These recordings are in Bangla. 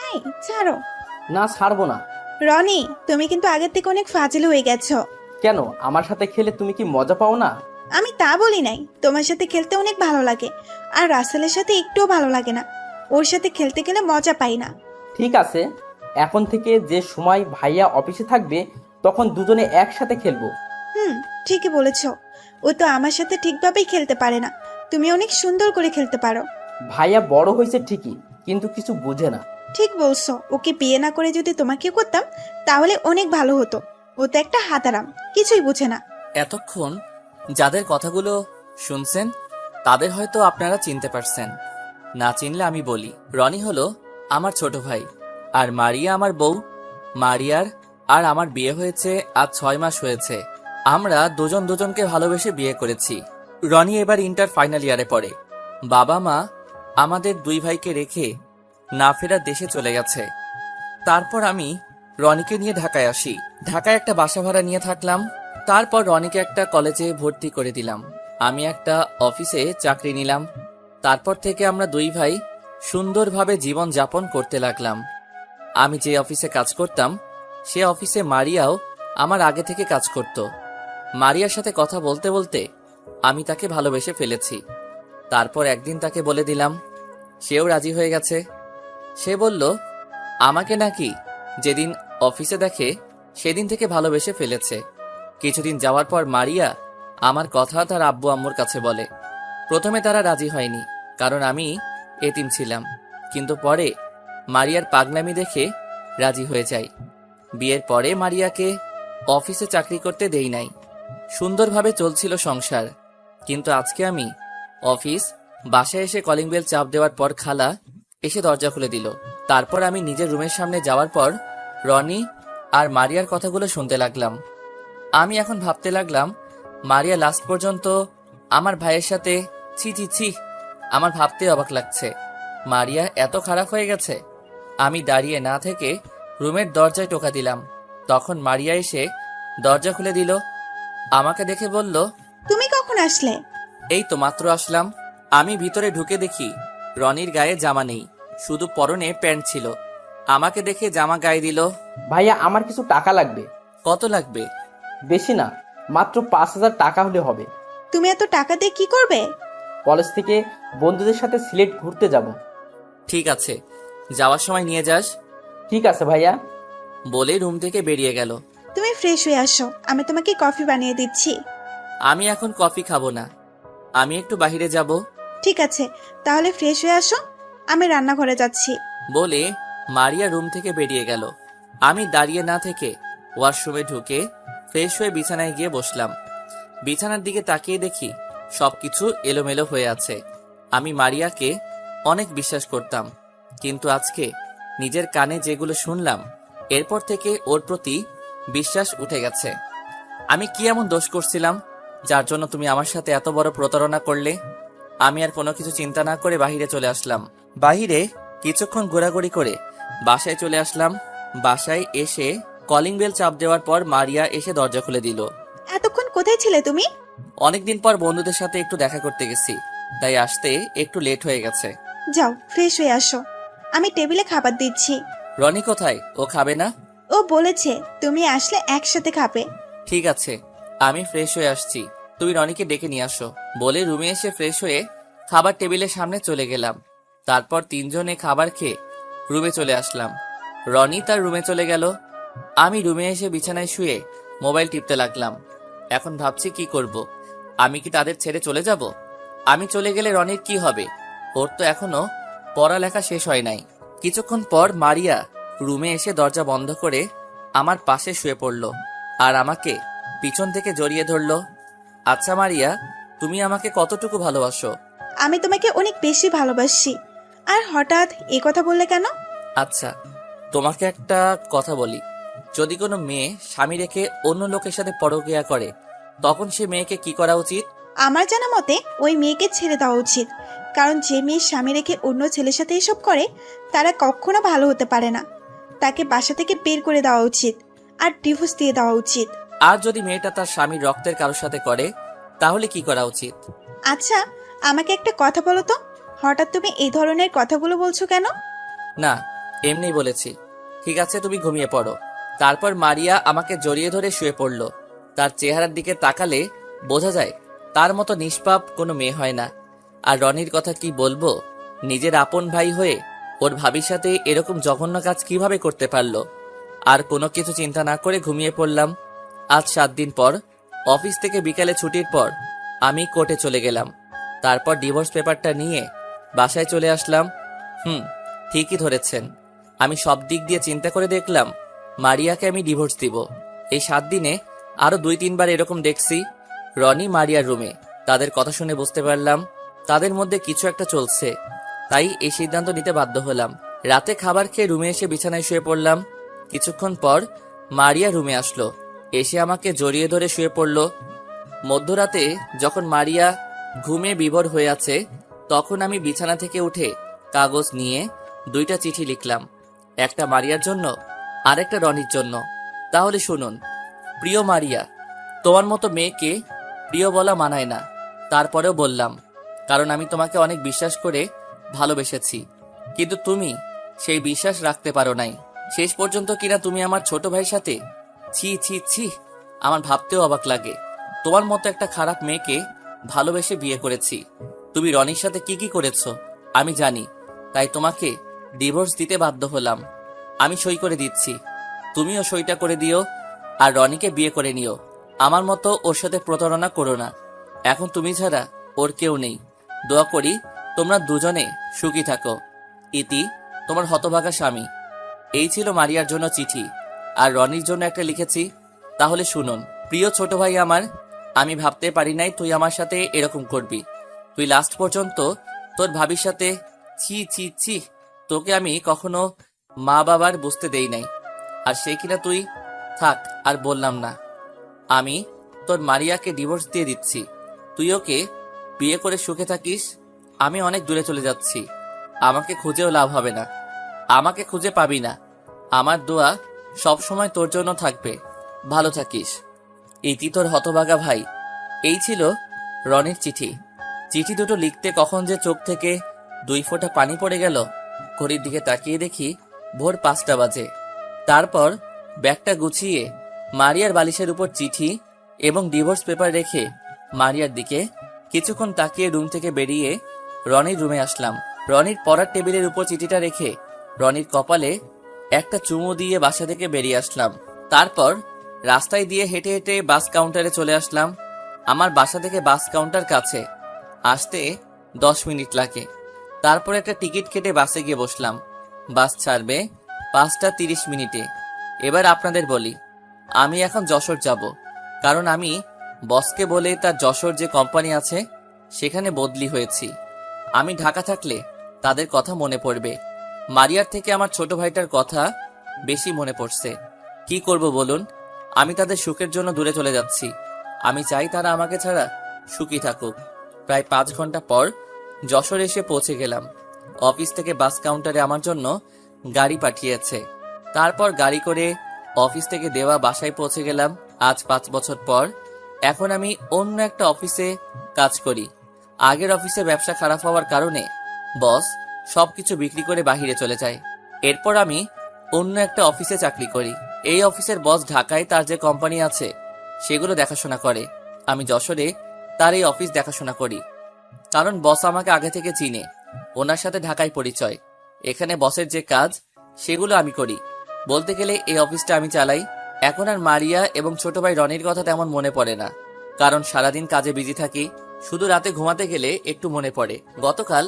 এই ছাড়ো। না, ছাড়বো না। রনি, তুমি কিন্তু আগের থেকে অনেক ফাজিল হয়ে গেছো। কেন? আমার সাথে খেলে তুমি কি মজা পাও না? আমি তা বলি নাই, তোমার সাথে খেলতে অনেক ভালো লাগে। আর রাসেলের সাথে একটুও ভালো লাগে না। ওর সাথে খেলতে গেলে মজা পাই না। ঠিক আছে, এখন থেকে যে সময় ভাইয়া অফিসে থাকবে তখন দুজনে একসাথে খেলবো। হুম, ঠিকই বলেছো। ও তো আমার সাথে ঠিকভাবেই খেলতে পারে না। তুমি অনেক সুন্দর করে খেলতে পারো। ভাইয়া বড় হয়েছে ঠিকই, কিন্তু কিছু বোঝে না। ঠিক বলছো, ওকে বিয়ে না করে যদি তোমাকে করতাম তাহলে অনেক ভালো হতো। ও তো একটা হাতারাম, কিছুই বুঝে না। এতক্ষণ যাদের কথাগুলো শুনছেন তাদের হয়তো আপনারা চিনতে পারছেন। না চিনলে আমি বলি, রনি হলো আমার ছোট ভাই, আর মারিয়া আমার বউ। মারিয়ার আর আমার বিয়ে হয়েছে আজ 6 মাস হয়েছে। আমরা দুজন দুজনকে ভালোবেসে বিয়ে করেছি। রনি এবার ইন্টার ফাইনাল ইয়ারে পড়ে। বাবা মা আমাদের দুই ভাইকে রেখে না ফেরার দেশে চলে গেছে। তারপর আমি রনিকে নিয়ে ঢাকায় আসি। ঢাকায় একটা বাসা ভাড়া নিয়ে থাকলাম। তারপর রনিকে একটা কলেজে ভর্তি করে দিলাম। আমি একটা অফিসে চাকরি নিলাম। তারপর থেকে আমরা দুই ভাই সুন্দরভাবে জীবন যাপন করতে লাগলাম। আমি যে অফিসে কাজ করতাম সে অফিসে মারিয়াও আমার আগে থেকে কাজ করত। মারিয়ার সাথে কথা বলতে বলতে আমি তাকে ভালোবেসে ফেলেছি। তারপর একদিন তাকে বলে দিলাম, সেও রাজি হয়ে গেছে। সে বলল আমাকে নাকি যেদিন অফিসে দেখে সেদিন থেকে ভালোবেসে ফেলেছে। কিছুদিন যাওয়ার পর মারিয়া আমার কথা তার আব্বু আম্মুর কাছে বলে। প্রথমে তারা রাজি হয়নি, কারণ আমি এতিম ছিলাম। কিন্তু পরে মারিয়ার পাগলামি দেখে রাজি হয়ে যায়। বিয়ের পরে মারিয়াকে অফিসে চাকরি করতে দেই নাই। সুন্দরভাবে চলছিল সংসার। কিন্তু আজকে আমি অফিস বাসায় এসে কলিং বেল চাপ দেওয়ার পর খালা এসে দরজা খুলে দিল। তারপর আমি নিজের রুমের সামনে যাওয়ার পর রনি আর মারিয়ার কথাগুলো শুনতে লাগলাম। আমি এখন ভাবতে লাগলাম, মারিয়া লাস্ট পর্যন্ত আমার ভাইয়ের সাথে ছি ছি ছি। আমার ভাবতে অবাক লাগছে, মারিয়া এত খারাপ হয়ে গেছে। আমি দাঁড়িয়ে না থেকে রুমের দরজায় টোকা দিলাম। তখন মারিয়া এসে দরজা খুলে দিল। আমাকে দেখে বলল, তুমি কখন আসলে? এই তো মাত্র আসলাম। আমি ভিতরে ঢুকে দেখি রনির গায়ে জামা নেই, শুধু পরনে প্যান্ট ছিল। আমাকে দেখে জামা গায়ে দিল। ভাইয়া, আমার কিছু টাকা লাগবে। কত লাগবে? বেশি না, মাত্র 5,000 টাকা হলে হবে। তুমি এত টাকা দিয়ে কি করবে? কলেজ থেকে বন্ধুদের সাথে সিলেট ঘুরতে যাব। ঠিক আছে, যাওয়ার সময় নিয়ে যাস। ঠিক আছে ভাইয়া। বলে রুম থেকে বেরিয়ে গেল। তুমি ফ্রেশ হয়ে আসো, আমি তোমাকে কফি বানিয়ে দিচ্ছি। আমি এখন কফি খাবো না, আমি একটু বাইরে যাব। ঠিক আছে, তাহলে ফ্রেশ হয়ে আসো, আমি রান্নাঘরে যাচ্ছি। বলে মারিয়া রুম থেকে বেরিয়ে গেল। আমি দাঁড়িয়ে না থেকে ওয়াশরুমে ঢুকে ফ্রেশ হয়ে বিছানায় গিয়ে বসলাম। বিছানার দিকে তাকিয়ে দেখি সবকিছু এলোমেলো হয়ে আছে। আমি মারিয়াকে অনেক বিশ্বাস করতাম, কিন্তু আজকে নিজের কানে যেগুলো শুনলাম এরপর থেকে ওর প্রতি বিশ্বাস উঠে গেছে। আমি কি এমন দোষ করছিলাম যার জন্য তুমি আমার সাথে এত বড় প্রতারণা করলে? আমি আর কোনো কিছু চিন্তা না করে বাহিরে চলে আসলাম। বাহিরে কিছুক্ষণ ঘোরাঘুরি করে বাসায় চলে আসলাম। বাসায় এসে কলিং বেল চাপ দেওয়ার পর মারিয়া এসে দরজা খুলে দিল। এতক্ষণ কোথায় ছিলে তুমি? অনেকদিন পর বন্ধুদের সাথে একটু দেখা করতে গেছি, তাই আসতে একটু লেট হয়ে গেছে। যাও ফ্রেশ হয়ে আসো, আমি টেবিলে খাবার দিচ্ছি। রনি কোথায়? ও খাবে না? ও বলেছে তুমি আসলে একসাথে খাবে। ঠিক আছে, আমি ফ্রেশ হয়ে আসছি, তুমি রনিকে ডেকে নিয়ে আসো। বলে রুমে এসে ফ্রেশ হয়ে খাবার টেবিলের সামনে চলে গেলাম। তারপর তিনজনে খাবার খেয়ে রুমে চলে আসলাম। রনি তার রুমে চলে গেল। আমি রুমে এসে বিছানায় শুয়ে মোবাইল টিপতে লাগলাম। এখন ভাবছি কি করব। আমি কি তাদের ছেড়ে চলে যাব? আমি চলে গেলে রনির কি হবে? ওর তো এখনো পড়ালেখা শেষ হয় নাই। কিছুক্ষণ পর মারিয়া রুমে এসে দরজা বন্ধ করে আমার পাশে শুয়ে পড়ল আর আমাকে পিছন থেকে জড়িয়ে ধরল। আচ্ছা মারিয়া, তুমি আমাকে কতটুকু ভালোবাসো? আমি তোমাকে অনেক বেশি ভালোবাসি। আর হঠাৎ এ কথা বললে কেন? আচ্ছা, তোমাকে একটা কথা বলি, যদি কোনো মেয়ে স্বামী রেখে অন্য লোকের সাথে পরকীয়া করে তখন সে মেয়েকে কি করা উচিত? আমার জানা মতে ওই মেয়েকে ছেড়ে দেওয়া উচিত। কারণ যে মেয়ে স্বামী রেখে অন্য ছেলের সাথে এসব করে তারা কখনো ভালো হতে পারে না। তাকে বাসা থেকে বের করে দেওয়া উচিত আর ডিভোর্স দিয়ে দেওয়া উচিত। আর যদি মেয়েটা তার স্বামীর রক্তের কারোর সাথে করে তাহলে কি করা উচিত? আচ্ছা, আমাকে একটা কথা বলো তো, হঠাৎ তুমি এই ধরনের কথাগুলো বলছো কেন? না, এমনিই বলেছি। ঠিক আছে, তুমি ঘুমিয়ে পড়ো। তারপর মারিয়া আমাকে জড়িয়ে ধরে শুয়ে পড়ল। তার চেহারার দিকে তাকালে বোঝা যায় তার মতো নিষ্পাপ কোনো মেয়ে হয় না। আর রনির কথা কি বলবো, নিজের আপন ভাই হয়ে ওর ভাবির সাথে এরকম জঘন্য কাজ কিভাবে করতে পারলো। আর কোনো কিছু চিন্তা না করে ঘুমিয়ে পড়লাম। আজ 7 দিন পর অফিস থেকে বিকালে ছুটির পর আমি কোর্টে চলে গেলাম। তারপর ডিভোর্স পেপারটা নিয়ে বাসায় চলে আসলাম। ঠিকই ধরেছেন, আমি সব দিক দিয়ে চিন্তা করে দেখলাম মারিয়াকে আমি ডিভোর্স দিব। এই 7 দিনে আরো 2-3 বার এরকম দেখছি। রনি মারিয়ার রুমে, তাদের কথা শুনে বুঝতে পারলাম তাদের মধ্যে কিছু একটা চলছে। তাই এই সিদ্ধান্ত নিতে বাধ্য হলাম। রাতে খাবার খেয়ে রুমে এসে বিছানায় শুয়ে পড়লাম। কিছুক্ষণ পর মারিয়া রুমে আসলো, এসে আমাকে জড়িয়ে ধরে শুয়ে পড়ল। মধ্যরাতে যখন মারিয়া ঘুমে বিভোর হয়ে আছে, তখন আমি বিছানা থেকে উঠে কাগজ নিয়ে 2টা চিঠি লিখলাম, একটা মারিয়ার জন্য আর একটা রনির জন্য। তাহলে শুনুন। প্রিয় মারিয়া, তোমার মতো মেয়েকে প্রিয় বলা মানায় না, তারপরেও বললাম, কারণ আমি তোমাকে অনেক বিশ্বাস করে ভালোবেসেছি। কিন্তু তুমি সেই বিশ্বাস রাখতে পারো নাই। শেষ পর্যন্ত কিনা তুমি আমার ছোট ভাইয়ের সাথে। ছি ছি ছি, আমার ভাবতেও অবাক লাগে। তোমার মতো একটা খারাপ মেয়েকে ভালোবেসে বিয়ে করেছি। তুমি রনির সাথে কি কি করেছো আমি জানি, তাই তোমাকে ডিভোর্স দিতে বাধ্য হলাম। আমি সই করে দিচ্ছি, তুমিও সইটা করে দিও, আর রনিকে বিয়ে করে নিও। আমার মতো ওর সাথে প্রতারণা করো না। এখন তুমি ছাড়া ওর কেউ নেই। দোয়া করি তোমরা দুজনে সুখী থাকো। ইতি, তোমার হতভাগা স্বামী। এই ছিল মারিয়ার জন্য চিঠি, আর রনির জন্য একটা লিখেছি। তাহলে শুনুন। প্রিয় ছোট ভাই আমার, আমি ভাবতে পারি নাই তুই আমার সাথে এরকম করবি। তুই লাস্ট পর্যন্ত তোর ভাবির সাথে। ছি ছি ছি, তোকে আমি কখনো মা বাবার বুঝতে দেই নাই, আর সে কিনা তুই। থাক, আর বললাম না। আমি তোর মারিয়াকে ডিভোর্স দিয়ে দিচ্ছি। তুই ওকে বিয়ে করে সুখে থাকিস। আমি অনেক দূরে চলে যাচ্ছি, আমাকে খুঁজেও লাভ হবে না, আমাকে খুঁজে পাবি না। আমার দোয়া সব সময় তোর জন্য থাকবে। ভালো থাকিস। ইতি, তোর হতভাগা ভাই। এই ছিল রনির চিঠি। চিঠি দুটো লিখতে কখন যে চোখ থেকে 2 ফোঁটা পানি পড়ে গেল। ঘড়ির দিকে তাকিয়ে দেখি ভোর 5টা বাজে। তারপর ব্যাগটা গুছিয়ে মারিয়ার বালিশের উপর চিঠি এবং ডিভোর্স পেপার রেখে মারিয়ার দিকে কিছুক্ষণ তাকিয়ে রুম থেকে বেরিয়ে রনির রুমে আসলাম। রনির পড়ার টেবিলের উপর চিঠিটা রেখে রনির কপালে একটা চুমু দিয়ে বাসা থেকে বেরিয়ে আসলাম। তারপর রাস্তায় দিয়ে হেঁটে হেঁটে বাস কাউন্টারে চলে আসলাম। আমার বাসা থেকে বাস কাউন্টার কাছে, আসতে 10 মিনিট লাগে। তারপর একটা টিকিট কেটে বাসে গিয়ে বসলাম। বাস ছাড়বে 5টা 30 মিনিটে। এবার আপনাদের বলি, আমি এখন যশোর যাব, কারণ আমি বসকে বলে তার যশোর যে কোম্পানি আছে সেখানে বদলি হয়েছি। আমি ঢাকা থাকলে তাদের কথা মনে পড়বে। মারিয়ার থেকে আমার ছোট ভাইটার কথা বেশি মনে পড়ছে। কি করব বলুন, আমি তাদের সুখের জন্য দূরে চলে যাচ্ছি। আমি চাই তারা আমাকে ছাড়া সুখী থাকুক। প্রায় 5 ঘন্টা পর যশোর এসে পৌঁছে গেলাম। অফিস থেকে বাস কাউন্টারে আমার জন্য গাড়ি পাঠিয়েছে। তারপর গাড়ি করে অফিস থেকে দেওয়া বাসায় পৌঁছে গেলাম। আজ 5 বছর পর এখন আমি অন্য একটা অফিসে কাজ করি। আগের অফিসে ব্যবসা খারাপ হওয়ার কারণে বস সবকিছু বিক্রি করে বাহিরে চলে যায়। এরপর আমি অন্য একটা অফিসে চাকরি করি। এই অফিসের বস ঢাকায় তার যে কোম্পানি আছে সেগুলো দেখাশোনা করে। আমি যশোরে তার এই অফিস দেখাশোনা করি, কারণ বস আমাকে আগে থেকে চিনে। ওনার সাথে ঢাকায় পরিচয়। এখানে বসের যে কাজ সেগুলো আমি করি। বলতে গেলে এই অফিসটা আমি চালাই। এখন আর মারিয়া এবং ছোট ভাই রনির কথা তেমন মনে পড়ে না, কারণ সারাদিন কাজে বিজি থাকি। শুধু রাতে ঘুমাতে গেলে একটু মনে পড়ে। গতকাল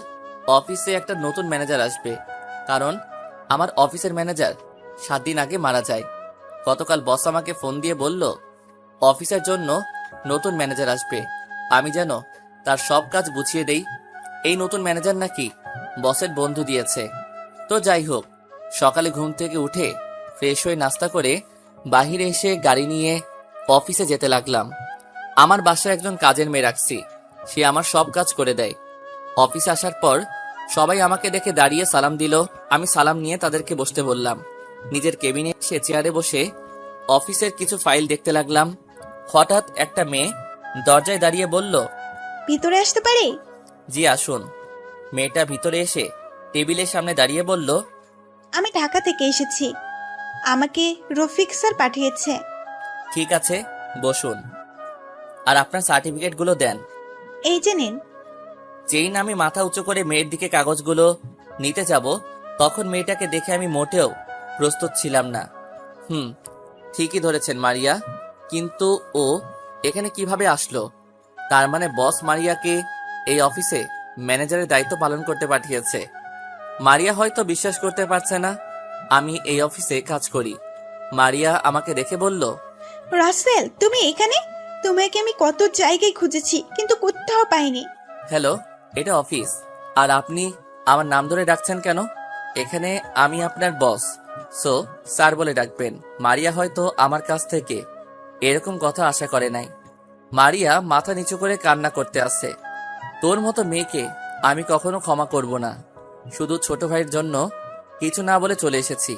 অফিসে একটা নতুন ম্যানেজার আসবে, কারণ আমার অফিসের ম্যানেজার 7 দিন আগে মারা যায়। গতকাল বস আমাকে ফোন দিয়ে বলল অফিসের জন্য নতুন ম্যানেজার আসবে। আমি যেন তার সব কাজ বুঝিয়ে দেই। এই নতুন ম্যানেজার নাকি বসের বন্ধু দিয়েছে। তো যাই হোক, সকালে ঘুম থেকে উঠে ফ্রেশ হয়ে নাস্তা করে বাহিরে এসে গাড়ি নিয়ে অফিসে যেতে লাগলাম। আমার বাসায় একজন কাজের মেয়ে রাখছি, সে আমার সব কাজ করে দেয়। অফিসে আসার পর সবাই আমাকে দেখে দাঁড়িয়ে সালাম দিল। আমি সালাম নিয়ে তাদেরকে বসতে বললাম। নিজের কেবিনে এসে চেয়ারে বসে অফিসের কিছু ফাইল দেখতে লাগলাম। হঠাৎ একটা মেয়ে দরজায় দাঁড়িয়ে বলল, ভিতরে আসতে পারি? জি আসুন। মেয়েটা ভিতরে এসে টেবিলের সামনে দাঁড়িয়ে বলল, আমি ঢাকা থেকে এসেছি। আমাকে রফিক স্যার পাঠিয়েছে। ঠিক আছে, বসুন। আর আপনার সার্টিফিকেটগুলো দেন। এই যে নিন। যেই না আমি মাথা উঁচু করে মেয়ের দিকে কাগজগুলো নিতে যাব, তখন মেয়েটাকে দেখে আমি মোটেও প্রস্তুত ছিলাম না। ঠিকই ধরেছেন মারিয়া, কিন্তু ও এখানে কিভাবে আসলো? তার মানে বস মারিয়াকে এই অফিসে ম্যানেজারের দায়িত্ব পালন করতে পাঠিয়েছে। মারিয়া হয়তো বিশ্বাস করতে পারছে না আমি এই অফিসে কাজ করি। মারিয়া আমাকে দেখে বলল, রাসেল, তুমি এখানে? তোমাকে আমি কত জায়গায় খুঁজেছি, কিন্তু কোথাও পাইনি। হ্যালো, এটা অফিস, আর আপনি আমার নাম ধরে ডাকছেন কেন? এখানে আমি আপনার বস, সো স্যার বলে ডাকবেন। মারিয়া হয়তো আমার কাছ থেকে এরকম কথা আশা করে নাই। মারিয়া মাথা নিচু করে কান্না করতে আসে। তোর মতো মেয়েকে আমি কখনো ক্ষমা করব না। শুধু ছোট ভাইয়ের জন্য কিছু না বলে চলে এসেছি,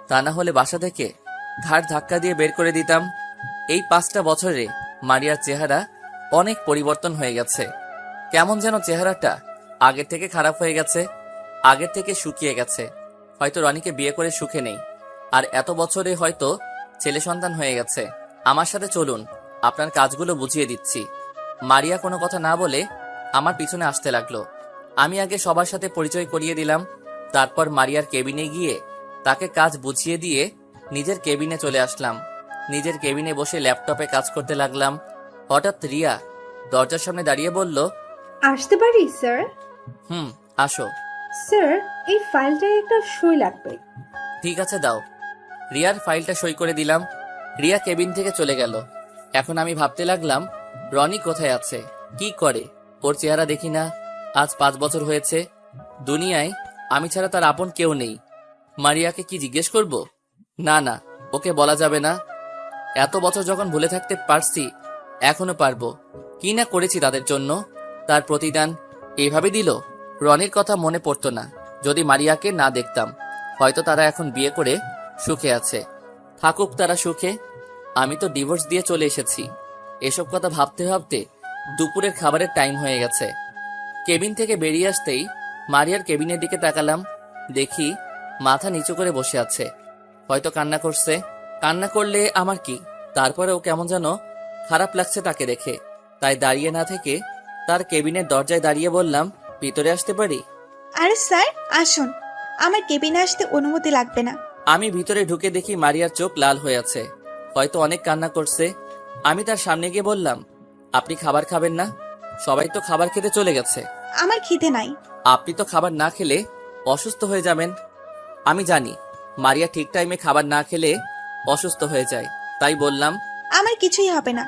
তা না হলে বাসা থেকে ঘাড় ধাক্কা দিয়ে বের করে দিতাম। এই 5টা বছরে মারিয়ার চেহারা অনেক পরিবর্তন হয়ে গেছে। কেমন যেন চেহারাটা আগের থেকে খারাপ হয়ে গেছে, আগের থেকে শুকিয়ে গেছে। হয়তো রনিকে বিয়ে করে সুখে নেই, আর এত বছরে হয়তো ছেলে সন্তান হয়ে গেছে। আমার সাথে চলুন, আপনার কাজগুলো বুঝিয়ে দিচ্ছি। মারিয়া কোনো কথা না বলে আমার পিছনে আসতে লাগলো। আমি আগে সবার সাথে পরিচয় করিয়ে দিলাম, তারপর মারিয়ার কেবিনে গিয়ে তাকে কাজ বুঝিয়ে দিয়ে নিজের কেবিনে চলে আসলাম। নিজের কেবিনে বসে ল্যাপটপে কাজ করতে লাগলাম। হঠাৎ রিয়া দরজার সামনে দাঁড়িয়ে বলল, আসতে পারি স্যার? আসো। স্যার, এই ফাইলটায় একটা সই লাগবে। ঠিক আছে, দাও। রিয়ার ফাইলটা সই করে দিলাম। রিয়া কেবিন থেকে চলে গেল। এখন আমি ভাবতে লাগলাম, রনি কোথায় আছে, কি করে? ওর চেহারা দেখি না। আজ 5 বছর হয়েছে। দুনিয়ায় আমি ছাড়া তার আপন কেউ নেই। মারিয়াকে কি জিজ্ঞেস করব? না না, ওকে বলা যাবে না। এত বছর যখন ভুলে থাকতে পারছি, এখনো পারবো। কি না করেছি তাদের জন্য, তার প্রতিদান এইভাবে দিল। রনির কথা মনে পড়তো না যদি মারিয়াকে না দেখতাম। হয়তো তারা এখন বিয়ে করে সুখে আছে। থাকুক তারা সুখে, আমি তো ডিভোর্স দিয়ে চলে এসেছি। এসব কথা ভাবতে ভাবতে দুপুরের খাবারের টাইম হয়ে গেছে। কেবিন থেকে বেরিয়ে আসতেই মারিয়ার কেবিনের দিকে তাকালাম। দেখি মাথা নিচু করে বসে আছে, হয়তো কান্না করছে। কান্না করলে আমার কি, তারপরেও কেমন যেন খারাপ লাগছে তাকে দেখে। তাই দাঁড়িয়ে না থেকে তার কেবিনের দরজায় দাঁড়িয়ে বললাম, ভিতরে আসতে পারি? আরে স্যার, আসুন। আমার কেবিনে আসতে অনুমতি লাগবে না। আমি ভিতরে ঢুকে দেখি মারিয়ার চোখ লাল হয়ে আছে, হয়তো অনেক কান্না করছে। আমি তার সামনে গিয়ে বললাম, আপনি খাবার খাবেন না? সবাই তো খাবার খেতে চলে গেছে। আমার খিদে নাই। আপনি তো খাবার না খেলে অসুস্থ হয়ে যাবেন। আমি জানি মারিয়া ঠিক টাইমে খাবার না খেলে অসুস্থ হয়ে যায়, তাই বললাম, আমার কিছুই হবে না,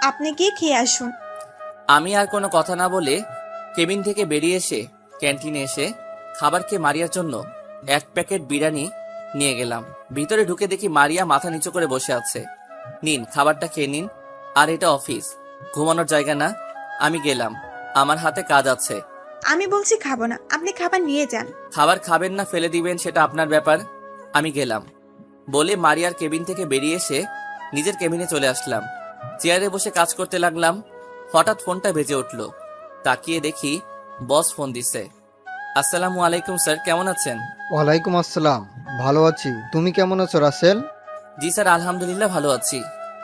আপনি গিয়ে খেয়ে আসুন। আমি আর কোনো কথা না বলে কেবিন থেকে বেরিয়ে এসে ক্যান্টিনে এসে খাবার খেয়ে মারিয়ার জন্য 1 প্যাকেট বিরিয়ানি নিয়ে গেলাম। ভিতরে ঢুকে দেখি মারিয়া মাথা নিচু করে বসে আছে। নিন, খাবারটা খেয়ে নিন। আর এটা অফিস, ঘুমানোর জায়গা না। আমি গেলাম, আমার হাতে কাজ আছে। আমি বলছি খাবো না, আপনি খাবার নিয়ে যান। খাবার খাবেন না ফেলে দিবেন সেটা আপনার ব্যাপার। আমি গেলাম বলে মারিয়ার কেবিন থেকে বেরিয়ে এসে নিজের কেবিনে চলে আসলাম। চেয়ারে বসে কাজ করতে লাগলাম। হঠাৎ ফোনটা বেজে উঠল। তাকিয়ে দেখি বস ফোন দিছে। আসসালামু আলাইকুম স্যার, কেমন আছেন? ওয়ালাইকুম আসসালাম, ভালো আছি। তুমি কেমন আছো রাসেল? জি স্যার, আলহামদুলিল্লাহ ভালো আছি।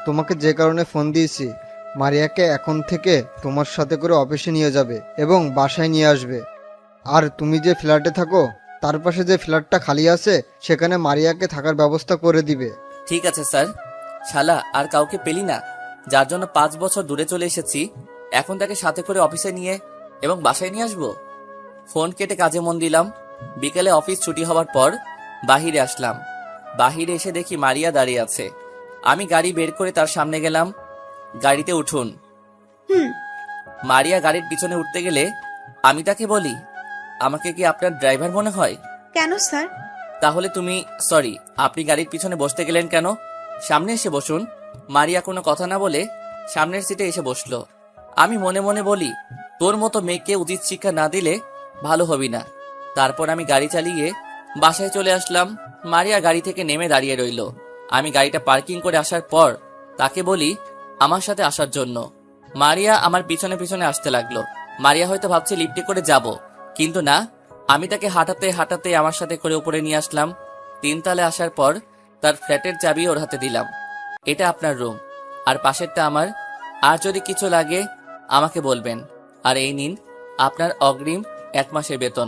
তোমাকে যে কারণে ফোন দিয়েছি, মারিয়াকে এখন থেকে তোমার সাথে করে অফিসে নিয়ে যাবে এবং বাসায় নিয়ে আসবে। আর তুমি যে ফ্ল্যাটে থাকো তার পাশে যে ফ্ল্যাটটা খালি আছে সেখানে মারিয়াকে থাকার ব্যবস্থা করে দিবে। ঠিক আছে স্যার। শালা আর কাউকে পেলি না, যার জন্য 5 বছর দূরে চলে এসেছি, এখন তাকে সাথে করে অফিসে নিয়ে এবং বাসায় নিয়ে আসবো? ফোন কেটে কাজে মন দিলাম। বিকেলে অফিস ছুটি হওয়ার পর বাহিরে আসলাম। বাহিরে এসে দেখি মারিয়া দাঁড়িয়ে আছে। আমি গাড়ি বের করে তার সামনে গেলাম। গাড়িতে উঠুন। হুম। মারিয়া গাড়ির পিছনে উঠতে গেলে আমি তাকে বলি, আমাকে কি আপনার ড্রাইভার মনে হয়? কেন স্যার? তাহলে তুমি, সরি, আপনি গাড়ির পিছনে বসতে গেলেন কেন? সামনে এসে বসুন। মারিয়া কোনো কথা না বলে সামনের সিটে এসে বসলো। আমি মনে মনে বলি, তোর মতো মেয়েকে উচিত শিক্ষা না দিলে ভালো হবি না। তারপর আমি গাড়ি চালিয়ে বাসায় চলে আসলাম। মারিয়া গাড়ি থেকে নেমে দাঁড়িয়ে রইল। আমি গাড়িটা পার্কিং করে আসার পর তাকে বলি আমার সাথে আসার জন্য। মারিয়া আমার পিছনে পিছনে আসতে লাগলো। মারিয়া হয়তো ভাবছে লিফটে করে যাব, কিন্তু না, আমি তাকে হাঁটাতে হাঁটাতে আমার সাথে করে উপরে নিয়ে আসলাম। তিনতলে আসার পর তার ফ্ল্যাটের চাবি ওর হাতে দিলাম। এটা আপনার রুম, আর পাশেরটা আমার। আর যদি কিছু লাগে আমাকে বলবেন। আর এই নিন আপনার অগ্রিম 1 মাসের বেতন।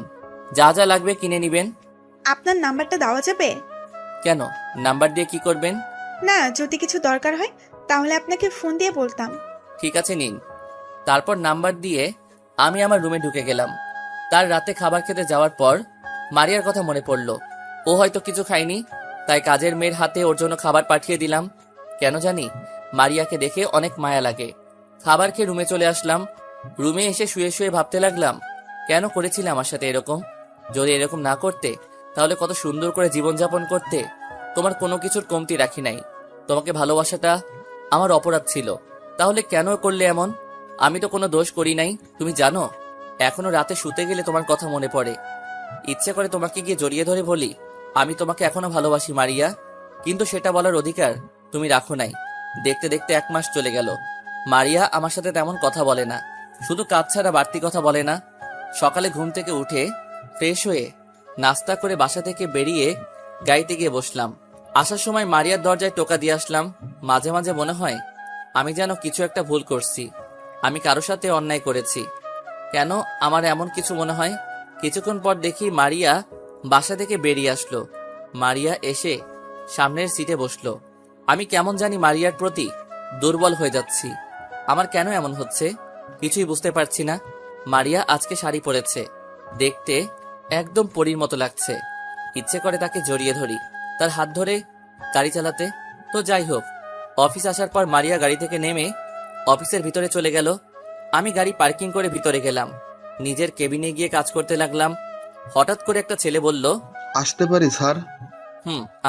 যা যা লাগবে কিনে নিবেন। আপনার নাম্বারটা দেওয়া যাবে? কেন, নাম্বার দিয়ে কি করবেন? না, যদি কিছু দরকার হয় তাহলে আপনাকে ফোন দিয়ে বলতাম। ঠিক আছে, নিন। তারপর নাম্বার দিয়ে আমি আমার রুমে ঢুকে গেলাম। তার রাতে খাবার খেতে যাওয়ার পর মারিয়ার কথা মনে পড়ল। ও হয়তো কিছু খায়নি, তাই কাজের মেয়ের হাতে ওর জন্য খাবার পাঠিয়ে দিলাম। কেন জানি মারিয়াকে দেখে অনেক মায়া লাগে। খাবার খেয়ে রুমে চলে আসলাম। রুমে এসে শুয়ে শুয়ে ভাবতে লাগলাম, কেন করেছিলে আমার সাথে এরকম? যদি এরকম না করতে তাহলে কত সুন্দর করে জীবনযাপন করতে। তোমার কোনো কিছুর কমতি রাখি নাই। তোমাকে ভালোবাসাটা আমার অপরাধ ছিল, তাহলে কেন করলে এমন? আমি তো কোনো দোষ করি নাই, তুমি জানো। এখনো রাতে শুতে গেলে তোমার কথা মনে পড়ে। ইচ্ছে করে তোমাকে গিয়ে জড়িয়ে ধরে বলি, আমি তোমাকে এখনো ভালোবাসি মারিয়া। কিন্তু সেটা বলার অধিকার তুমি রাখো নাই। দেখতে দেখতে 1 মাস চলে গেল। মারিয়া আমার সাথে তেমন কথা বলে না, শুধু কাজ ছাড়া বাড়তি কথা বলে না। সকালে ঘুম থেকে উঠে ফ্রেশ হয়ে নাস্তা করে বাসা থেকে বেরিয়ে গাড়িতে গিয়ে বসলাম। আসার সময় মারিয়ার দরজায় টোকা দিয়ে আসলাম। মাঝে মাঝে মনে হয় আমি যেন কিছু একটা ভুল করছি, আমি কারোর সাথে অন্যায় করেছি। কেন আমার এমন কিছু মনে হয়? কিছুক্ষণ পর দেখি মারিয়া বাসা থেকে বেরিয়ে আসলো। মারিয়া এসে সামনের সিটে বসলো। আমি কেমন জানি মারিয়ার প্রতি দুর্বল হয়ে যাচ্ছি। আমার কেন এমন হচ্ছে কিছুই বুঝতে পারছি না। মারিয়া আজকে শাড়ি পরেছে, দেখতে একদম পরীর মতো লাগছে। ইচ্ছে করে তাকে জড়িয়ে ধরি, তার হাত ধরে গাড়ি চালাতে। তো যাই হোক, অফিস আসার পর মারিয়া গাড়ি থেকে নেমে অফিসের ভিতরে চলে গেল। আমি গাড়ি পার্কিং করে ভিতরে গেলাম, নিজের কেবিনে গিয়ে কাজ করতে লাগলাম। হঠাৎ করে একটা ছেলে বলল, আসতে পারি স্যার?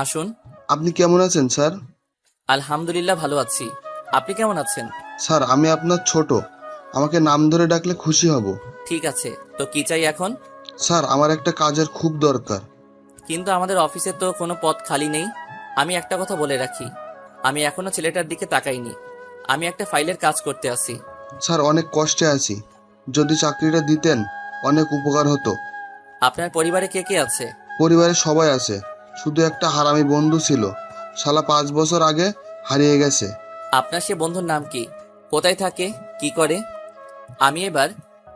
আসুন। আপনি কেমন আছেন স্যার? আলহামদুলিল্লাহ ভালো আছি, আপনি কেমন আছেন? স্যার, আমি আপনার ছোট, আমাকে নাম ধরে ডাকলে খুশি হব। ঠিক আছে, তো কি চাই এখন? স্যার, আমার একটা কাজের খুব দরকার। কিন্তু আমাদের অফিসে তো কোনো পদ খালি নেই। আমি একটা কথা বলে রাখি, আমি এখনো ছেলেটার দিকে তাকাইনি। আমি একটা ফাইলের কাজ করতে আসি। স্যার, অনেক কষ্টে আছি, যদি চাকরিটা দিতেন অনেক উপকার হতো। আপনার পরিবারে কে কে আছে? পরিবারে সবাই আছে, শুধু একটা হারামি বন্ধু ছিল, শালা 5 বছর আগে হারিয়ে গেছে। আপনার সে বন্ধুর নাম কি? কোথায় থাকে? কি করে? আমি এবার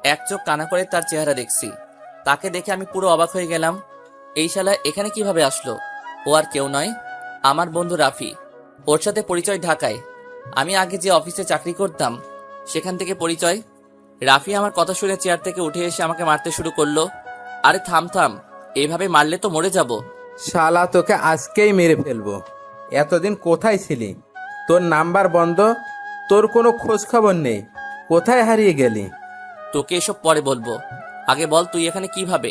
এক চোখ কানা করে তার চেহারা দেখছি। তাকে দেখে আমি পুরো অবাক হয়ে গেলাম। এই শালা এখানে কিভাবে আসলো? ও আর কেউ নয়, আমার বন্ধু রাফি। ওর সাথে পরিচয় ঢাকায়। আমি আগে যে অফিসে চাকরি করতাম সেখান থেকে পরিচয়। রাফি আমার কথা শুনে চেয়ার থেকে উঠে এসে আমাকে মারতে শুরু করলো। আরে থাম থাম, এইভাবে মারলে তো মরে যাব। শালা তোকে আজকেই মেরে ফেলবো। এতদিন কোথায় ছিলি? তোর নাম্বার বন্ধ, তোর কোনো খোঁজ খবর নেই। কোথায় হারিয়ে গেলি? তোকে এসব পরে বলবো, আগে বল তুই এখানে কিভাবে?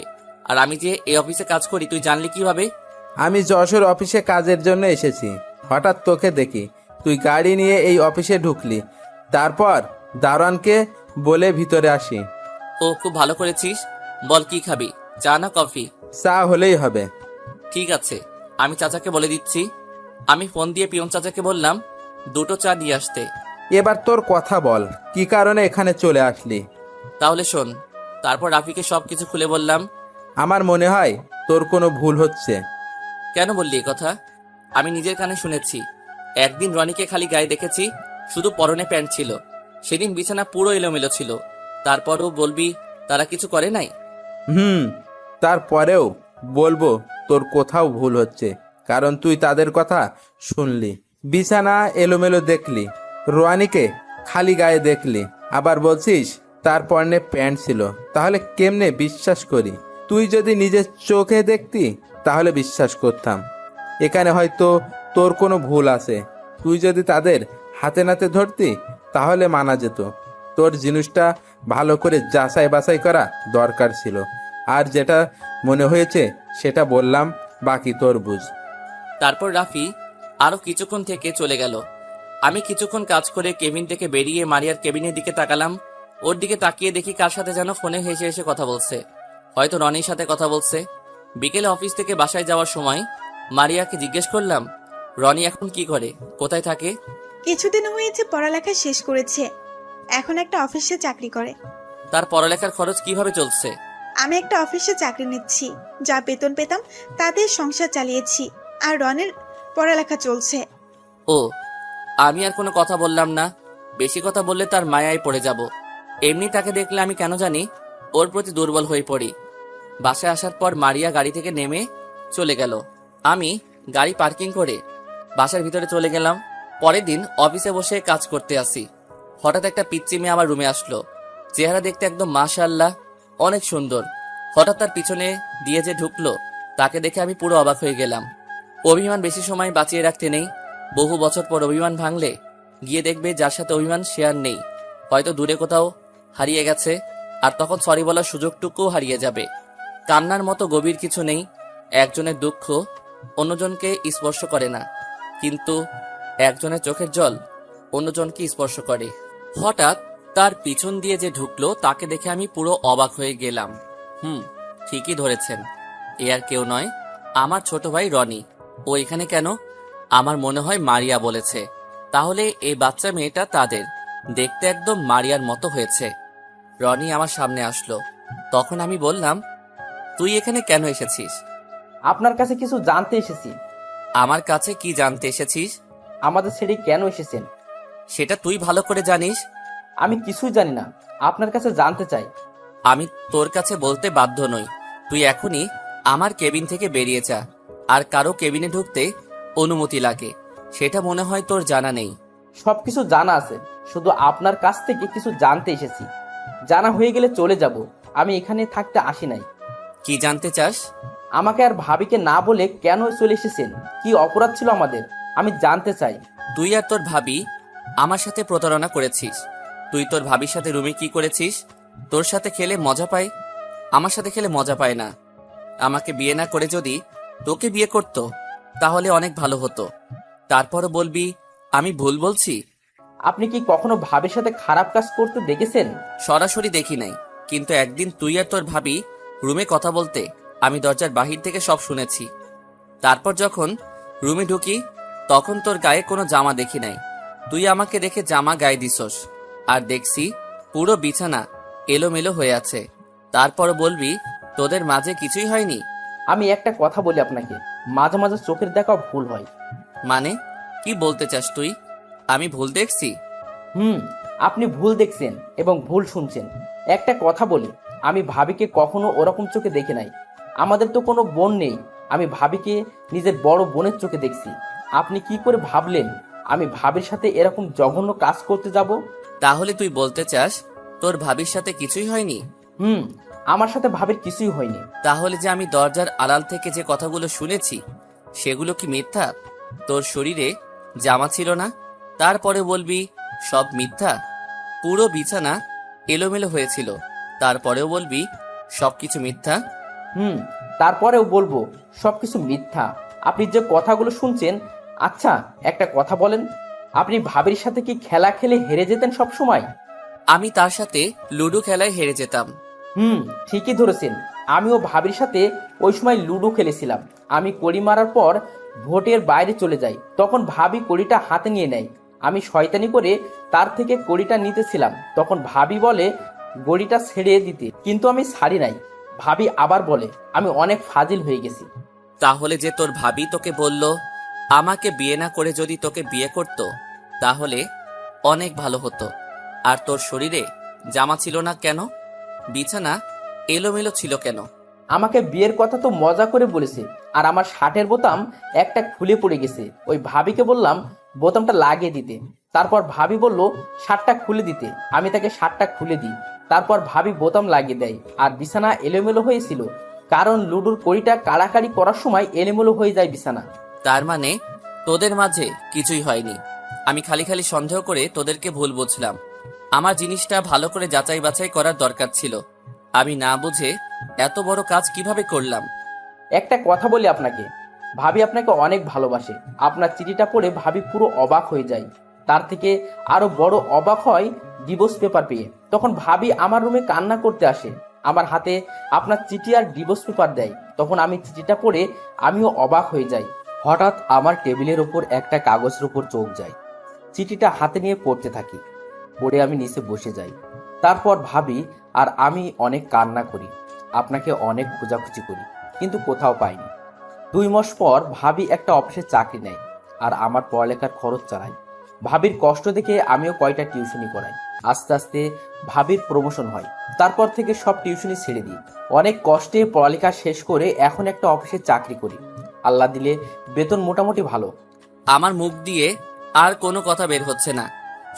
আর আমি যে এই অফিসে কাজ করি তুই জানলি কিভাবে? আমি যশোর অফিসে কাজের জন্য এসেছি। হঠাৎ তোকে দেখি তুই গাড়ি নিয়ে এই অফিসে ঢুকলি। তারপর দারোয়ানকে বলে ভিতরে আসি। ও, খুব ভালো করেছিস। বল কি খাবি, চা না কফি? চা হলেই হবে। ঠিক আছে, আমি চাচাকে বলে দিচ্ছি। আমি ফোন দিয়ে পিয়ন চাচাকে বললাম 2টো চা দিয়ে আসতে। এবার তোর কথা বল, কি কারণে এখানে চলে আসলি? তাহলে শোন। তারপর রাফিকে সবকিছু খুলে বললাম। আমার মনে হয় তোর কোনো ভুল হচ্ছে। কেন বললি এ কথা? আমি নিজের কানে শুনেছি। একদিন রনিকে খালি গায়ে দেখেছি, শুধু পরনে প্যান্ট ছিল। সেদিন বিছানা পুরো এলোমেলো ছিল। তারপরও বলবি তারা কিছু করে নাই? তারপরেও বলবো তোর কোথাও ভুল হচ্ছে, কারণ তুই তাদের কথা শুনলি, বিছানা এলোমেলো দেখলি, রোয়ানিকে খালি গায়ে দেখলি, আবার বলছিস তার পরনে প্যান্ট ছিল। তাহলে কেমনে বিশ্বাস করি? তুই যদি নিজের চোখে দেখতি তাহলে বিশ্বাস করতাম। এখানে হয়তো তোর কোনো ভুল আছে। তুই যদি তাদের হাতে নাতে ধরতি তাহলে মানা যেত। তোর জিনিসটা ভালো করে যাচাই বাছাই করা দরকার ছিল। আর যেটা মনে হয়েছে সেটা বললাম, বাকি তোর বুঝ। তারপর রাফি আরো কিছুক্ষণ থেকে চলে গেল। আমি কিছুক্ষণ কাজ করে কেবিন থেকে বেরিয়ে মারিয়ার কেবিনের দিকে তাকালাম। ওর দিকে তাকিয়ে দেখি কার সাথে যেন ফোনে হেসে হেসে কথা বলছে। হয়তো রনির সাথে কথা বলছে। বিকেলে অফিস থেকে বাসায় যাওয়ার সময় মারিয়াকে জিজ্ঞেস করলাম, রনি এখন কি করে, কোথায় থাকে? কিছুদিন হয়েছে পড়ালেখা শেষ করেছে, এখন একটা অফিসে চাকরি করে। তার পড়ালেখার খরচ কিভাবে চলছে? আমি একটা অফিসে চাকরি নিচ্ছি, যা বেতন পেতাম তাদের সংসার চালিয়েছি, আর রনের পড়ালেখা চলছে। ও, আমি আর কোনো কথা বললাম না। বেশি কথা বললে তার মায়ায় পড়ে যাব। এমনি তাকে দেখলে আমি কেন জানি ওর প্রতি দুর্বল হয়ে পড়ি। বাসায় আসার পর মারিয়া গাড়ি থেকে নেমে চলে গেল। আমি গাড়ি পার্কিং করে বাসার ভিতরে চলে গেলাম। পরের দিন অফিসে বসে কাজ করতে আসি। হঠাৎ একটা পিচ্চি মেয়ে আমার রুমে আসলো। চেহারা দেখতে একদম মাশাআল্লাহ, অনেক সুন্দর। হঠাৎ তার পিছনে দিয়ে যে ঢুকলো, তাকে দেখে আমি পুরো অবাক হয়ে গেলাম। অভিমান বেশি সময় বাঁচিয়ে রাখতে নেই। বহু বছর পর অভিমান ভাঙলে গিয়ে দেখবে যার সাথে অভিমান সে আর নেই, হয়তো দূরে কোথাও হারিয়ে গেছে, আর তখন সরি বলার সুযোগটুকুও হারিয়ে যাবে। কান্নার মতো গভীর কিছু নেই। একজনের দুঃখ অন্যজনকে স্পর্শ করে না, কিন্তু একজনের চোখের জল অন্যজনকে স্পর্শ করে। হঠাৎ তার পিছন দিয়ে যে ঢুকলো, তাকে দেখে আমি পুরো অবাক হয়ে গেলাম। ঠিকই ধরেছেন, এ আর কেউ নয়, আমার ছোট ভাই রনি। ও এখানে কেন? আমার মনে হয় মারিয়া বলেছে। তাহলে এই বাচ্চা মেয়েটা তাদের, দেখতে একদম মারিয়ার মতো হয়েছে। রনি আমার সামনে আসলো। তখন আমি বললাম, তুই এখানে কেন এসেছিস? আপনার কাছে কিছু জানতে এসেছি। আমার কাছে কি জানতে এসেছিস? আমাদের ছেড়ে কেন এসেছেন? সেটা তুই ভালো করে জানিস। আমি কিছুই জানি না, আপনার কাছে জানতে চাই। আমি তোর কাছে বলতে বাধ্য নই। তুই এখনই আমার কেবিন থেকে বেরিয়ে যা। আর কারো কেবিনে ঢুকতে অনুমতি লাগে, সেটা মনে হয় তোর জানা নেই। সবকিছু জানা আছে, শুধু আপনার কাছ থেকে কিছু জানতে এসেছি। জানা হয়ে গেলে চলে যাব। আমি এখানে থাকতে আসি নাই। কি জানতে চাস? আমাকে আর ভাবিকে না বলে কেন চলে এসেছেন? কি অপরাধ ছিল আমাদের? আমি জানতে চাই। তুই আর তোর ভাবি আমার সাথে প্রতারণা করেছিস। তুই তোর ভাবির সাথে রুমে কি করেছিস? তোর সাথে খেলে মজা পায়, আমার সাথে খেলে মজা পায় না। আমাকে বিয়ে না করে যদি তোকে বিয়ে করত, তাহলে অনেক ভালো হতো। তারপরও বলবি আমি ভুল বলছি? আপনি কি কখনো ভাবির সাথে খারাপ কাজ করতে দেখেছেন? সরাসরি দেখি নাই, কিন্তু একদিন তুই আর তোর ভাবি রুমে কথা বলতে আমি দরজার বাহির থেকে সব শুনেছি। তারপর যখন রুমে ঢুকি, তখন তোর গায়ে কোনো জামা দেখি নাই। তুই আমাকে দেখে জামা গায়ে দিছস, আর দেখছি পুরো বিছানা এলোমেলো হয়ে আছে। তারপর বলবি তোদের মাঝে কিছুই হয়নি? আমি একটা কথা বলি আপনাকে, মাঝে মাঝে চোখের দেখা ভুল হয়। মানে কি বলতে চাস তুই? আমি ভুল দেখছি? আপনি ভুল দেখছেন এবং ভুল শুনছেন। একটা কথা বলি, আমি ভাবিকে কখনো ওরকম চোখে দেখি নাই। আমাদের তো কোনো বোন নেই। আমি ভাবিকে নিজের বড় বোনের চোখে দেখছি। আপনি কি করে ভাবলেন আমি ভাবির সাথে এরকম জঘন্য কাজ করতে যাব? তাহলে তুই বলতে চাস তোর ভাবির সাথে কিছুই হয়নি? আমার সাথে ভাবির কিছুই হয়নি। তাহলে যে আমি দরজার আড়াল থেকে যে কথাগুলো শুনেছি, সেগুলো কি মিথ্যা? তোর শরীরে জামা ছিল না, তারপরে বলবি সব মিথ্যা? পুরো বিছানা এলোমেলো হয়েছিল, তারপরেও বলবি সবকিছু মিথ্যা? তারপরেও বলবো সবকিছু মিথ্যা। আপনি যে কথাগুলো শুনছেন। আচ্ছা, একটা কথা বলেন, আপনি ভাবির সাথে কি খেলা খেলে হেরে যেতেন সব সময়? আমি তার সাথে লুডো খেলায় হেরে যেতাম। ঠিকই ধরেছেন। আমিও ভাবির সাথে ওই সময় লুডো খেলেছিলাম। আমি কড়ি মারার পর ভোটের বাইরে চলে যাই, তখন ভাবি কড়িটা হাতে নিয়ে নেয়। আমি শয়তানি করে তার থেকে কড়িটা নিতেছিলাম, তখন ভাবি বলে গড়িটা ছেড়ে দিতে, কিন্তু আমি ছাড়ি নাই। ভাবি আবার বলে আমি অনেক ফাজিল হয়ে গেছি। তাহলে যে তোর ভাবি তোকে বলল আমাকে বিয়ে না করে যদি তোকে বিয়ে করত, তাহলে অনেক ভালো হতো। আর তোর শরীরে জামা ছিল না কেন? বিছানা এলোমেলো ছিল কেন? আমাকে বিয়ের কথা তো মজা করে বলেছে, আর আমার শার্টের বোতাম একটা খুলে পড়ে গেছে। ওই ভাবিকে বললাম বোতামটা লাগিয়ে দিতে, তারপর ভাবি বলল শার্টটা খুলে দিতে। আমি তাকে শার্টটা খুলে দিই, তারপর ভাবি বোতাম লাগিয়ে দেয়। আর বিছানা এলোমেলো হয়েছিল, কারণ লুডুর কড়িটা কাড়াকাড়ি করার সময় এলোমেলো হয়ে যায় বিছানা। তার মানে তোদের মাঝে কিছুই হয়নি। আমি খালি খালি সন্দেহ করে তোদেরকে ভুল বুঝলাম। আমার জিনিসটা ভালো করে যাচাই বাছাই করার দরকার ছিল। আমি না বুঝে এত বড় কাজ কিভাবে করলাম? একটা কথা বলি আপনাকে, ভাবি আপনাকে অনেক ভালোবাসে। আপনার চিঠিটা পড়ে ভাবি পুরো অবাক হয়ে যায়। তার থেকে আরো বড় অবাক হয় ডিভোর্স পেপার পেয়ে। তখন ভাবি আমার রুমে কান্না করতে আসে, আমার হাতে আপনার চিঠি আর ডিভোর্স পেপার দেয়। তখন আমি চিঠিটা পড়ে আমিও অবাক হয়ে যাই। হঠাৎ আমার টেবিলের ওপর একটা কাগজের উপর চোখ যায়। চিঠিটা হাতে নিয়ে পড়তে থাকি, পড়ে আমি নিচে বসে যাই। তারপর ভাবি আর আমি অনেক কান্না করি। আপনাকে অনেক খোঁজাখুঁজি করি কিন্তু কোথাও পাইনি। 2 মাস পর ভাবি একটা অফিসে চাকরি নেয় আর আমার পড়ালেখার খরচ চালাই। ভাবির কষ্ট দেখে আমিও কয়টা টিউশনি করাই। আস্তে আস্তে ভাবির প্রমোশন হয়। তারপর থেকে সব টিউশনি ছেড়ে দিই। অনেক কষ্টে পড়ালেখা শেষ করে এখন একটা অফিসে চাকরি করি। আল্লাহ দিলে বেতন মোটামুটি ভালো। আমার মুখ দিয়ে আর কোনো কথা বের হচ্ছে না,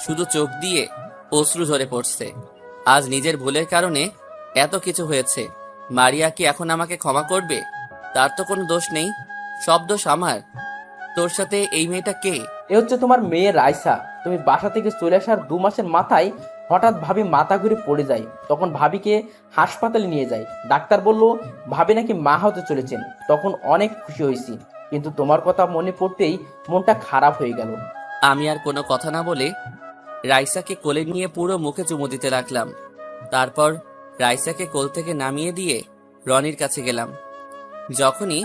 শুধু চোখ দিয়ে অশ্রু ঝরে পড়ছে। আজ নিজের ভুলের কারণে এত কিছু হয়েছে। মারিয়া কি এখন আমাকে ক্ষমা করবে? তার তো কোনো দোষ নেই, সব দোষ আমার। তোর সাথে এই মেয়েটা কে? এ হচ্ছে তোমার মেয়ে রাইসা। তুমি বাসা থেকে চলে আসার 2 মাসের মাথায় হঠাৎ ভাবি মাথা ঘুরে পড়ে যায়। তখন ভাবিকে হাসপাতালে নিয়ে যায়। ডাক্তার বলল ভাবি নাকি মা হতে চলেছেন। তখন অনেক খুশি হয়েছি, কিন্তু তোমার কথা মনে পড়তেই মনটা খারাপ হয়ে গেল। আমি আর কোনো কথা না বলে রাইসাকে কোলে নিয়ে পুরো মুখে চুমু দিতে লাগলাম। তারপর রাইসাকে কোল থেকে নামিয়ে দিয়ে রনির কাছে গেলাম। যখনই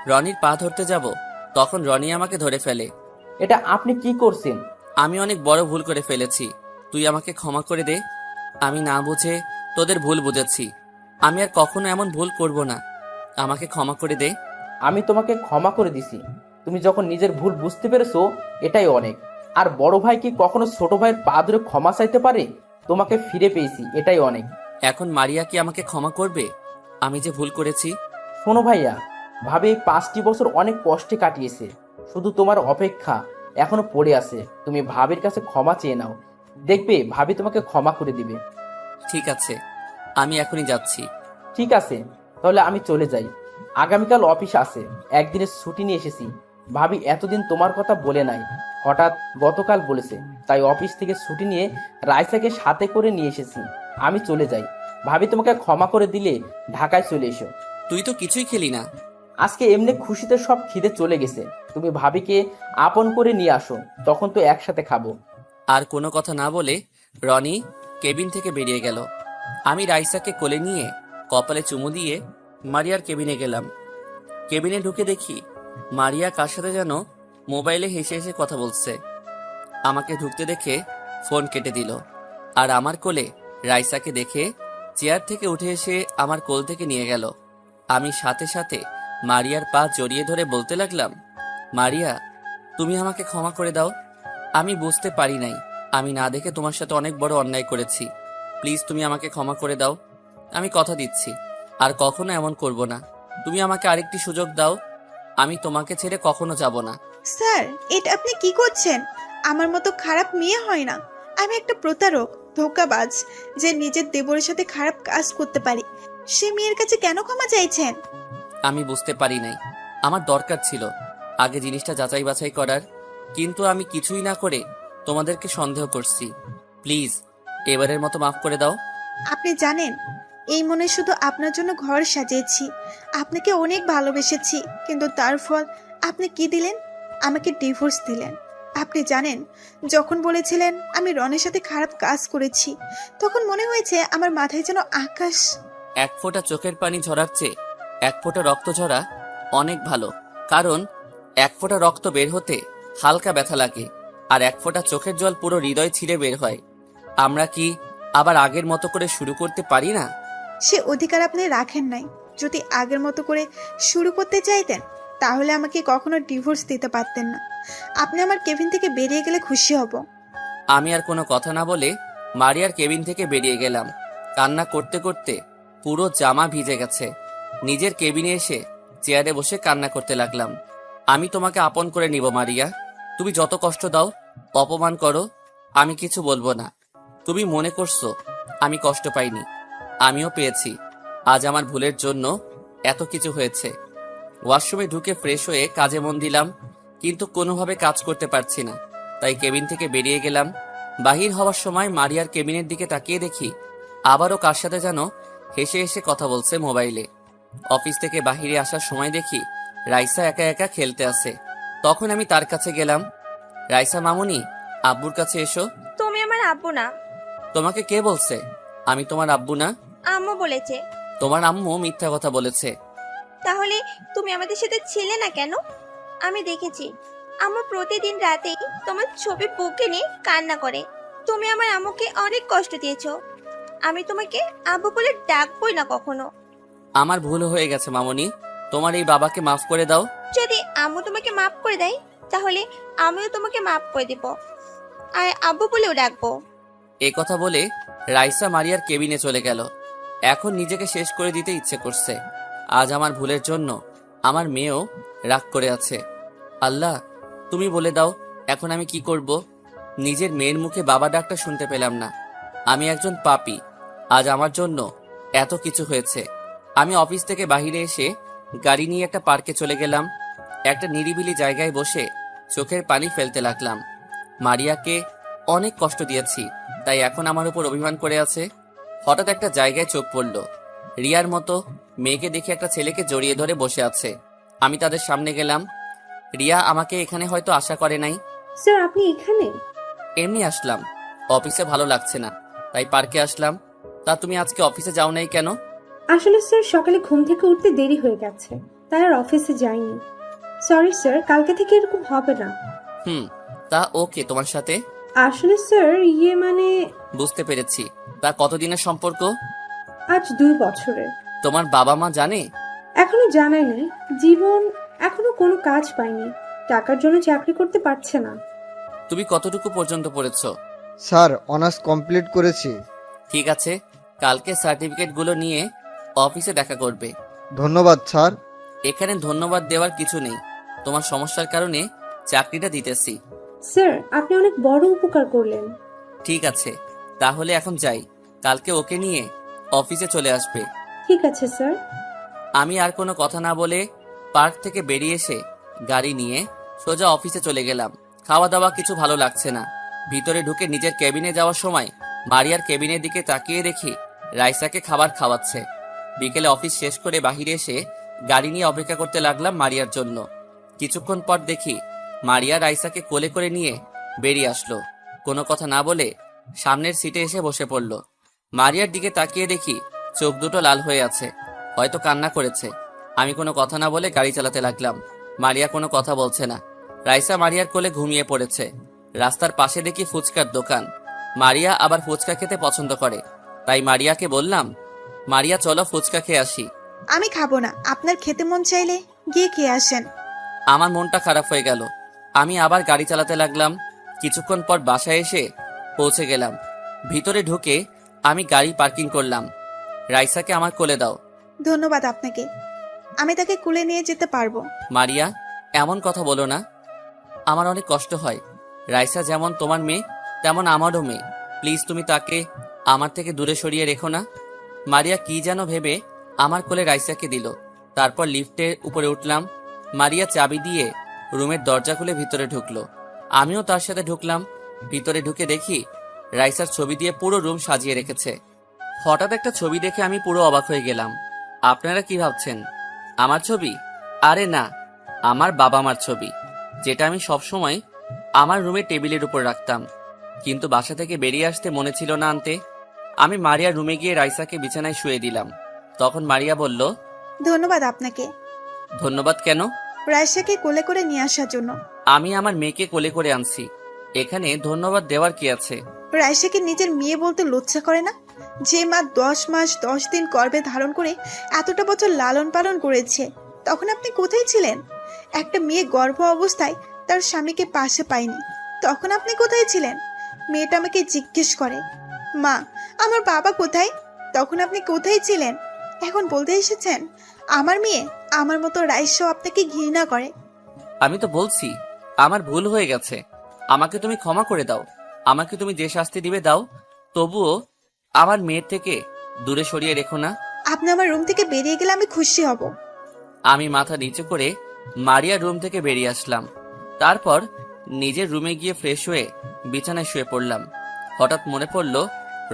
রনির পা ধরতে যাব তখন রনি আমাকে ধরে ফেলে। এটা আপনি কি করছেন? আমি অনেক বড় ভুল করে ফেলেছি, তুই আমাকে ক্ষমা করে দে। আমি না বুঝে তোদের ভুল বুঝেছি, আমি আর কখনো এমন ভুল করব না, আমাকে ক্ষমা করে দে। আমি তোমাকে ক্ষমা করে দিছি। তুমি যখন নিজের ভুল বুঝতে পেরেছো এটাই অনেক। আর বড় ভাই কি কখনো ছোট ভাইয়ের পা ধরে ক্ষমা চাইতে পারে? তোমাকে ফিরে পেয়েছি, এটাই অনেক। এখন মারিয়া কি আমাকে ক্ষমা করবে আমি যে ভুল করেছি? শোনো ভাইয়া, ভাবি এই 5টি বছর অনেক কষ্টে কাটিয়েছে। শুধু তোমার অপেক্ষা এখনো পড়ে আছে। তুমি ভাবির কাছে ক্ষমা চেয়ে নাও, দেখবে ভাবি তোমাকে ক্ষমা করে দিবে। ঠিক আছে, আমি এখনই যাচ্ছি। ঠিক আছে, তাহলে আমি চলে যাই। আগামীকাল অফিস আছে, একদিনের ছুটি নিয়ে এসেছি। ভাবি এতদিন তোমার কথা বলে নাই, হঠাৎ গতকাল বলেছে, তাই অফিস থেকে ছুটি নিয়ে রাইসাকে সাথে করে নিয়ে এসেছি। আমি চলে যাই। ভাবি তোমাকে ক্ষমা করে দিলে ঢাকায় চলে এসো। তুই তো কিছুই খেলি না। আজকে এমনি খুশিতে সব খিদে চলে গেছে। তুমি ভাবিকে আপন করে নিয়ে আসো, তখন তো একসাথে খাবো। আর কোনো কথা না বলে রনি কেবিন থেকে বেরিয়ে গেল। আমি রাইসাকে কোলে নিয়ে কপালে চুমু দিয়ে মারিয়ার কেবিনে গেলাম। কেবিনে ঢুকে দেখি মারিয়া কার সাথে যেন মোবাইলে হেসে হেসে কথা বলছে। আমাকে ঢুকতে দেখে ফোন কেটে দিল। আর আমার কোলে রাইসাকে দেখে চেয়ার থেকে উঠে এসে আমার কোল থেকে নিয়ে গেল। আমি সাথে সাথে মারিয়ার পা জড়িয়ে ধরে বলতে লাগলাম, মারিয়া, তুমি আমাকে ক্ষমা করে দাও। আমি বুঝতে পারি নাই, আমি না দেখে তোমার সাথে অনেক বড় অন্যায় করেছি। প্লিজ তুমি আমাকে ক্ষমা করে দাও। আমি কথা দিচ্ছি আর কখনো এমন করব না। তুমি আমাকে আরেকটি সুযোগ দাও, আমি তোমাকে ছেড়ে কখনো যাব না। স্যার, এটা আপনি কি করছেন? আমার মতো খারাপ মেয়ে হয় না। আমি একটা প্রতারক, ধোঁকাবাজ, যে নিজের দেবরের সাথে খারাপ কাজ করতে পারি। সে মেয়ের কাছে কেন ক্ষমা চাইছেন? আমি বুঝতে পারি নাই, আমার দরকার ছিল আগে জিনিসটা যাচাই বাছাই করার, কিন্তু আমি কিছুই না করে তোমাদেরকে সন্দেহ করছি। প্লিজ এবারের মতো মাফ করে দাও। আপনি জানেন, এই মনে শুধু আপনার জন্য ঘর সাজিয়েছি, আপনাকে অনেক ভালোবেসেছি, কিন্তু তার ফল আপনি কি দিলেন? আমাকে ডিভোর্স দিলেন। আপনি জানেন, যখন বলেছিলেন আমি রনের সাথে খারাপ কাজ করেছি, তখন মনে হয়েছে আমার মাথায় যেন আকাশ। এক ফোঁটা চোখের পানি ঝরার চেয়ে এক ফোঁটা রক্ত ঝরা অনেক ভালো, কারণ এক ফোঁটা রক্ত বের হতে হালকা ব্যথা লাগে, আর এক ফোঁটা চোখের জল পুরো হৃদয় ছিঁড়ে বের হয়। আমরা কি আবার আগের মতো করে শুরু করতে পারি না? সে অধিকার আপনি রাখেন নাই। যদি আগের মতো করে শুরু করতে চাইতেন, তাহলে আমাকে কখনো ডিভোর্স দিতে পারতেন না। আপনি আমার কেবিন থেকে বেরিয়ে গেলে খুশি হব। আমি আর কোনো কথা না বলে মারিয়ার কেবিন থেকে বেরিয়ে গেলাম। কান্না করতে করতে পুরো জামা ভিজে গেছে। নিজের কেবিনে এসে চেয়ারে বসে কান্না করতে লাগলাম। আমি তোমাকে আপন করে নিব মারিয়া, তুমি যত কষ্ট দাও, অপমান করো, আমি কিছু বলবো না। তুমি মনে করছো আমি কষ্ট পাইনি, আমিও পেয়েছি। আজ আমার ভুলের জন্য এত কিছু হয়েছে। ওয়াশরুমে ঢুকে ফ্রেশ হয়ে কাজে মন দিলাম, কিন্তু কোনোভাবে কাজ করতে পারছি না, তাই কেবিন থেকে বেরিয়ে গেলাম। বাহির হওয়ার সময় মারিয়ার কেবিনের দিকে তাকিয়ে দেখি আবারও কার সাথে যেন হেসে হেসে কথা বলছে মোবাইলে। অফিস থেকে বাহিরে আসার সময় দেখি রাইসা একা একা খেলতে আছে। তখন আমি তার কাছে গেলাম। রাইসা মামুনি, আব্বুর কাছে এসো। তুমি আমার আব্বু না। তোমাকে কে বলছে আমি তোমার আব্বু না? আম্মু বলেছে। তোমার আম্মু মিথ্যা কথা বলেছে। তাহলে তুমি আমাদের সাথে ছিলে না কেন? আমি দেখেছি আম্মু প্রতিদিন রাতেই তোমার ছবি বুকে নিয়ে কান্না করে। তুমি আমার আম্মুকে অনেক কষ্ট দিয়েছো। আমি তোমাকে আব্বু বলে ডাকবই না কখনো। আমার ভুল হয়ে গেছে মামনি, তোমার এই বাবাকে মাফ করে দাও। যদি আম্মু তোমাকে মাফ করে দেয় তাহলে আমিও তোমাকে মাফ করে দিব আর আব্বু বলেও ডাকবো। এ কথা বলে রাইসা মারিয়ার কেবিনে চলে গেল। এখন নিজেকে শেষ করে দিতে ইচ্ছে করছে। আজ আমার ভুলের জন্য আমার মেয়েও রাগ করে আছে। আল্লাহ, তুমি বলে দাও এখন আমি কি করব? নিজের মেয়ের মুখে বাবা ডাকটা শুনতে পেলাম না। আমি একজন পাপী। আজ আমার জন্য এত কিছু হয়েছে। আমি অফিস থেকে বাইরে এসে গাড়ি নিয়ে একটা পার্কে চলে গেলাম। একটা নিরিবিলি জায়গায় বসে চোখের পানি ফেলতে লাগলাম। মারিয়াকে অনেক কষ্ট দিয়েছি, তাই এখন আমার উপর অভিমান করে আছে। হঠাৎ একটা জায়গায় চোখ পড়ল। রিয়ার মতো মেয়েকে দেখে একটা ছেলেকে জড়িয়ে ধরে বসে আছে। আমি তাদের সামনে গেলাম। রিয়া আমাকে এখানে হয়তো আশা করে নাই। স্যার আপনি এখানে? এমনি আসলাম, অফিসে ভালো লাগছে না তাই পার্কে আসলাম। তা তুমি আজকে অফিসে যাও নাই কেন? আসলে স্যার সকালে ঘুম থেকে উঠতে দেরি হয়ে গেছে, তাই আর অফিসে যাইনি। সরি স্যার, কালকে থেকে এরকম হবে না। তা ওকে তোমার সাথে? আসলে স্যার মানে বুঝতে পেরেছি। তা কতদিনের সম্পর্ক? আজ 2 বছরের। তোমার বাবা মা জানে? এখনো জানাই নাই। জীবন এখনো কোনো কাজ পায়নি, টাকার জন্য চাকরি করতে পারছে না। তুমি কতটুকু পর্যন্ত পড়েছো? স্যার অনার্স কমপ্লিট করেছি। ঠিক আছে, কালকে সার্টিফিকেটগুলো নিয়ে অফিসে দেখা করবে। ধন্যবাদ স্যার। এখানে ধন্যবাদ দেওয়ার কিছু নেই, তোমার সমস্যার কারণে চাকরিটা দিতেছি। স্যার আপনি অনেক বড় উপকার করলেন। ঠিক আছে, তাহলে এখন যাই। কালকে ওকে নিয়ে অফিসে চলে আসবে। ঠিক আছে স্যার। আমি আর কোনো কথা না বলে পার্ক থেকে বেরিয়ে এসে গাড়ি নিয়ে সোজা অফিসে চলে গেলাম। খাওয়া দাওয়া কিছু ভালো লাগছে না। ভিতরে ঢুকে নিজের কেবিনে যাওয়ার সময় মারিয়ার কেবিনের দিকে তাকিয়ে দেখি রাইসাকে খাবার খাওয়াচ্ছে। বিকেলে অফিস শেষ করে বাহিরে এসে গাড়ি নিয়ে অপেক্ষা করতে লাগলাম মারিয়ার জন্য। কিছুক্ষণ পর দেখি মারিয়া রাইসাকে কোলে করে নিয়ে বেরিয়ে আসলো। কোনো কথা না বলে সামনের সিটে এসে বসে পড়ল। মারিয়ার দিকে তাকিয়ে দেখি চোখ দুটো লাল হয়ে আছে, হয়তো কান্না করেছে। আমি কোনো কথা না বলে গাড়ি চালাতে লাগলাম। মারিয়া কোনো কথা বলছে না। রাইসা মারিয়ার কোলে ঘুমিয়ে পড়েছে। রাস্তার পাশে দেখি ফুচকার দোকান। মারিয়া আবার ফুচকা খেতে পছন্দ করে, তাই মারিয়াকে বললাম, মারিয়া চলো ফুচকা খেয়ে আসি। আমি খাবো না, আপনার খেতে মন চাইলে গিয়ে খেয়ে আসেন। আমার মনটা খারাপ হয়ে গেল। আমি আবার গাড়ি চালাতে লাগলাম। কিছুক্ষণ পর বাসায় এসে পৌঁছে গেলাম। ভিতরে ঢুকে আমি গাড়ি পার্কিং করলাম। রাইসাকে আমার কোলে দাও। ধন্যবাদ আপনাকে, আমি তাকে কুলে নিয়ে যেতে পারবো। মারিয়া, এমন কথা বলো না, আমার অনেক কষ্ট হয়। রাইসা যেমন তোমার মেয়ে তেমন আমারও মেয়ে। প্লিজ তুমি তাকে আমার থেকে দূরে সরিয়ে রেখো না। মারিয়া কি যেন ভেবে আমার কোলে রাইসাকে দিল। তারপর লিফটের উপরে উঠলাম। মারিয়া চাবি দিয়ে রুমের দরজা খুলে ভিতরে ঢুকলো। আমিও তার সাথে ঢুকলাম। ভিতরে ঢুকে দেখি রাইসার ছবি দিয়ে পুরো রুম সাজিয়ে রেখেছে। হঠাৎ একটা ছবি দেখে আমি পুরো অবাক হয়ে গেলাম। আপনারা কি ভাবছেন, আমার ছবি? আরে না, আমার বাবা মার ছবি, যেটা আমি সবসময় আমার রুমের টেবিলের উপর রাখতাম। কিন্তু বাসা থেকে বেরিয়ে আসতে মনে ছিল না আনতে। আমি মারিয়ার রুমে গিয়ে রাইসাকে বিছানায় শুয়ে দিলাম। তখন মারিয়া বলল, ধন্যবাদ আপনাকে। ধন্যবাদ কেন? রায়সাকে কোলে করে নিয়ে আসার জন্য। আমি আমার মেয়েকে কোলে করে আনছি, এখানে ধন্যবাদ দেওয়ার কি আছে? রায়সাকে নিজের মেয়ে বলতে লজ্জা করে না? যে মা 10 মাস 10 দিন গর্ভে ধারণ করে এতটা বছর লালন পালন করেছে, তখন আপনি কোথায় ছিলেন? একটা মেয়ে গর্ভ অবস্থায় তার স্বামীকে পাশে পায়নি, তখন আপনি কোথায় ছিলেন? মেয়েটা আমাকে জিজ্ঞেস করে, মা আমার বাবা কোথায়? তখন আপনি কোথায় ছিলেন? এখন বলতে এসেছেন আমার মেয়ে আমার মতো রাইসাও আপনাকে ঘৃণা করে। আমি তো বলছি আমার ভুল হয়ে গেছে, আমাকে তুমি ক্ষমা করে দাও। আমাকে তুমি যে শাস্তি দিবে দাও, তবুও আমার মেয়ের থেকে দূরে সরিয়ে রেখো না। আপনি আমার রুম থেকে বেরিয়ে গেলে আমি খুশি হব। আমি মাথা নিচু করে মারিয়ার রুম থেকে বেরিয়ে আসলাম। তারপর নিজের রুমে গিয়ে ফ্রেশ হয়ে বিছানায় শুয়ে পড়লাম। হঠাৎ মনে পড়ল